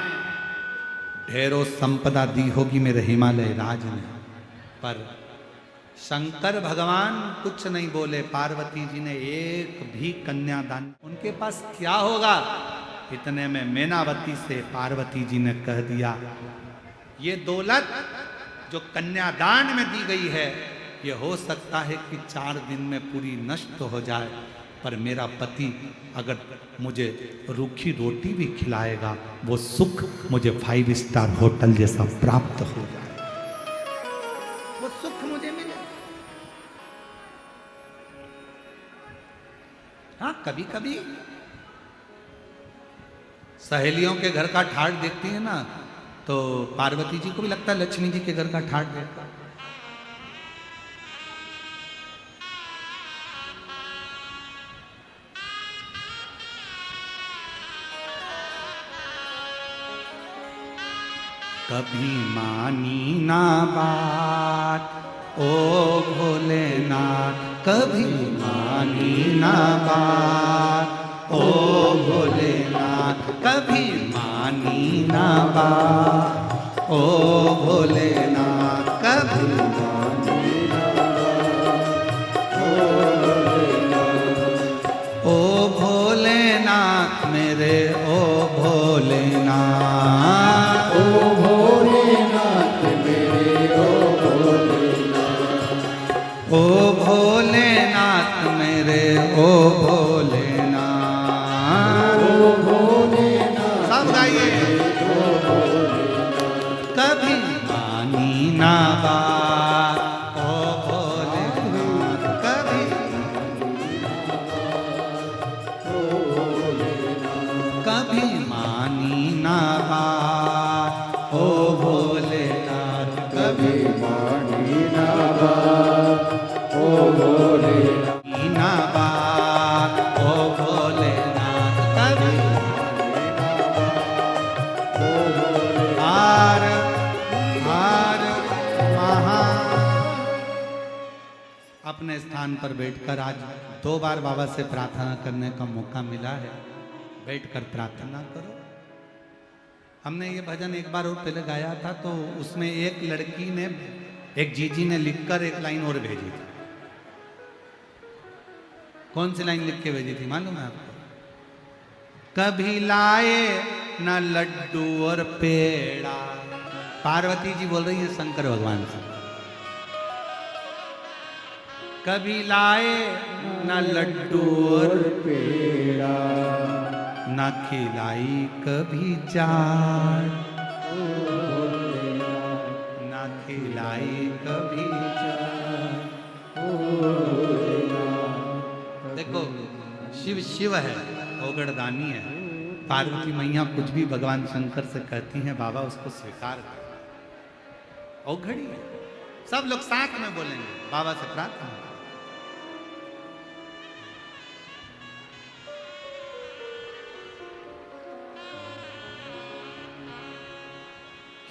ढेरों संपदा दी होगी मेरे हिमालय राज ने, पर शंकर भगवान कुछ नहीं बोले। पार्वती जी ने एक भी कन्यादान, उनके पास क्या होगा। इतने में मैनावती से पार्वती जी ने कह दिया, ये दौलत जो कन्यादान में दी गई है, ये हो सकता है कि 4 दिन में पूरी नष्ट हो जाए, पर मेरा पति अगर मुझे रूखी रोटी भी खिलाएगा, वो सुख मुझे 5 स्टार होटल जैसा प्राप्त हो जाए, वो सुख मुझे मिले। हाँ, कभी कभी सहेलियों के घर का ठाट देखती है ना, तो पार्वती जी को भी लगता है लक्ष्मी जी के घर का ठाट देखा। कभी मानी ना बात ओ भोलेनाथ, कभी मानी ना बात ओ भोलेनाथ, कभी मानी ना बात ओ भोलेनाथ, कभी मानी ना बात ओ भोलेनाथ, मेरे ओ भोलेनाथ, ओ भोलेनाथ मेरे ओ भोलेनाथ, ओ भोलेनाथ मेरे ओ भोलेनाथ। सब गाइए। कभी मानी ना बात ओ भोलेनाथ, कभी कभी मानी ना बात ओ भोलेनाथ, कभी मानी ना बात ओ भोलेनाथ, ना बात ओ भोलेनाथ, कभी हार हार महा। अपने स्थान पर बैठकर आज 2 बार बाबा से प्रार्थना करने का मौका मिला है, बैठकर प्रार्थना करो। हमने ये भजन एक बार और पहले गाया था, तो उसमें एक लड़की ने, एक जीजी ने लिखकर एक लाइन और भेजी थी। कौन सी लाइन लिख के भेजी थी मालूम है आपको? कभी लाए न लड्डू और पेड़ा। पार्वती जी बोल रही है शंकर भगवान से, कभी लाए न लड्डू और पेड़ा, न खिलाई कभी चाट, न खिलाई कभी देखो, शिव शिव है, औगड़दानी है। पार्वती मैया कुछ भी भगवान शंकर से कहती हैं, बाबा उसको स्वीकार कर। औघड़ी है। सब लोग साथ में बोलेंगे, बाबा से प्रार्थना।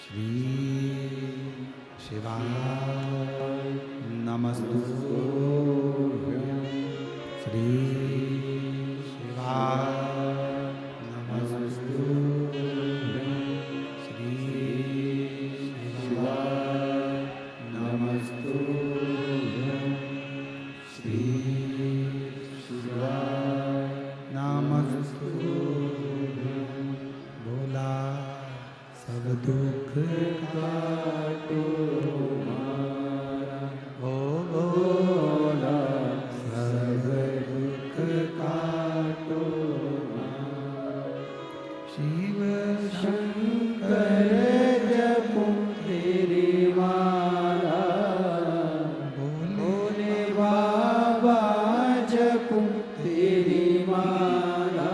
श्री शिवाय नमस्तुभ्यं। श्री शिवाय नमस्तुभ्यं। श्री शिवाय नमस्तुभ्यं। श्री शिवाय नमस्तुभ्यं। भोला सब दुख काटो ओ भोला सब दुख काटो। शिव शंकर जपो तेरी माला, भोले बाबा जपो तेरी माला।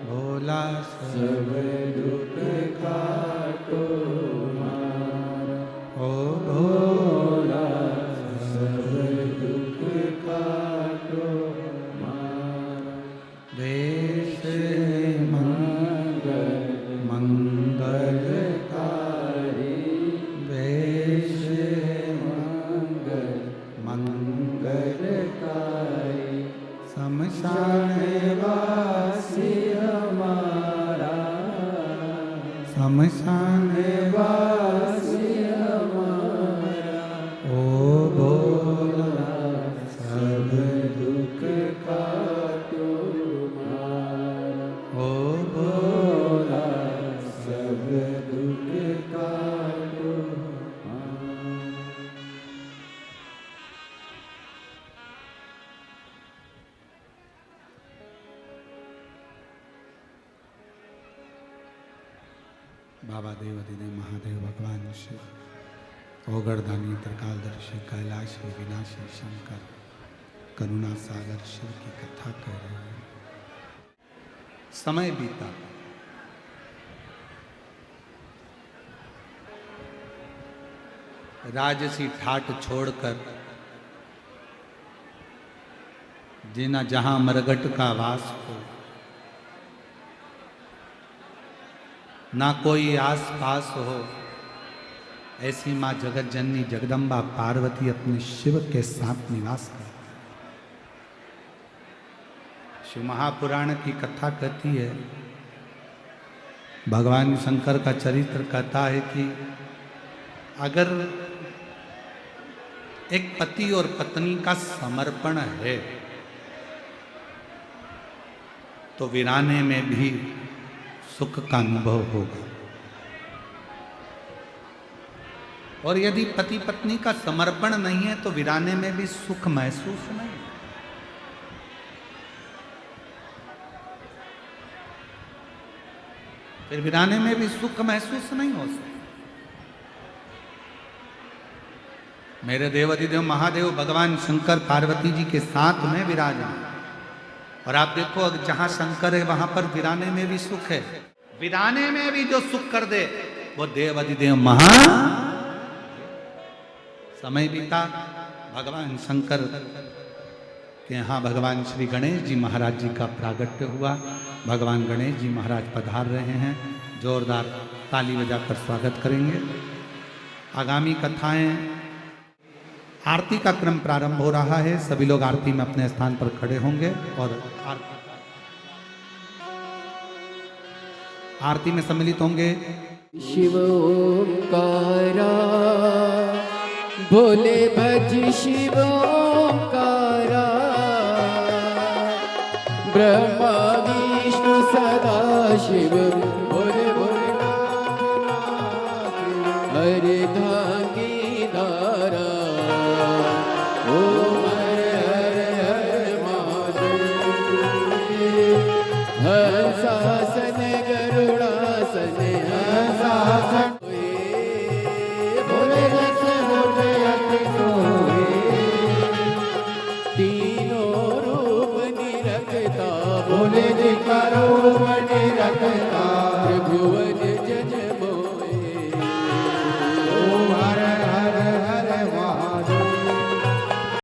भोला सब दुख काटो मारा, ओ भोला सब दुख काटो मारा। देश मंगल मंगलकारी, देश मंगल मंगलकारी। शमशान वासी हमारा, शमशान वासी हमारा। ओ भोला सब दुख काटो मारा, ओ भोला सब दुख काटो मारा। बाबा देवाधिदेव महादेव भगवान शिव, औगड़दानी त्रिकालदर्शी कैलाशी विनाशी शंकर करुणा सागर शिव की कथा कर रहे हैं। समय बीता, राजसी ठाट छोड़कर जिना जहां मरगट का वास हो, ना कोई आस पास हो, ऐसी माँ जगत जननी जगदम्बा पार्वती अपने शिव के साथ निवास कर। शिव महापुराण की कथा कहती है, भगवान शंकर का चरित्र कहता है कि अगर एक पति और पत्नी का समर्पण है तो वीराने में भी सुख का अनुभव होगा, और यदि पति पत्नी का समर्पण नहीं है तो वीराने में भी सुख महसूस नहीं। फिर वीराने में भी सुख महसूस नहीं हो सकता। मेरे देवाधिदेव महादेव भगवान शंकर पार्वती जी के साथ में विराजमान, और आप देखो अगर जहां शंकर है वहां पर वीराने में भी सुख है। वीराने में भी जो सुख कर दे वो देवाधिदेव महा। समय बीता, भगवान शंकर के यहाँ भगवान श्री गणेश जी महाराज जी का प्रागट्य हुआ। भगवान गणेश जी महाराज पधार रहे हैं, जोरदार ताली बजाकर स्वागत करेंगे। आगामी कथाएं, आरती का क्रम प्रारंभ हो रहा है। सभी लोग आरती में अपने स्थान पर खड़े होंगे और आरती में सम्मिलित होंगे। शिव ओंकारा भोले भज शिव ओंकारा, ब्रह्मा विष्णु सदा शिव भोले भोले हरे धांगी धारा। ओम हरे हरे हरे महादेव। हंसासन गरुड़ासन हंसासन भोले भुवनेश्वरी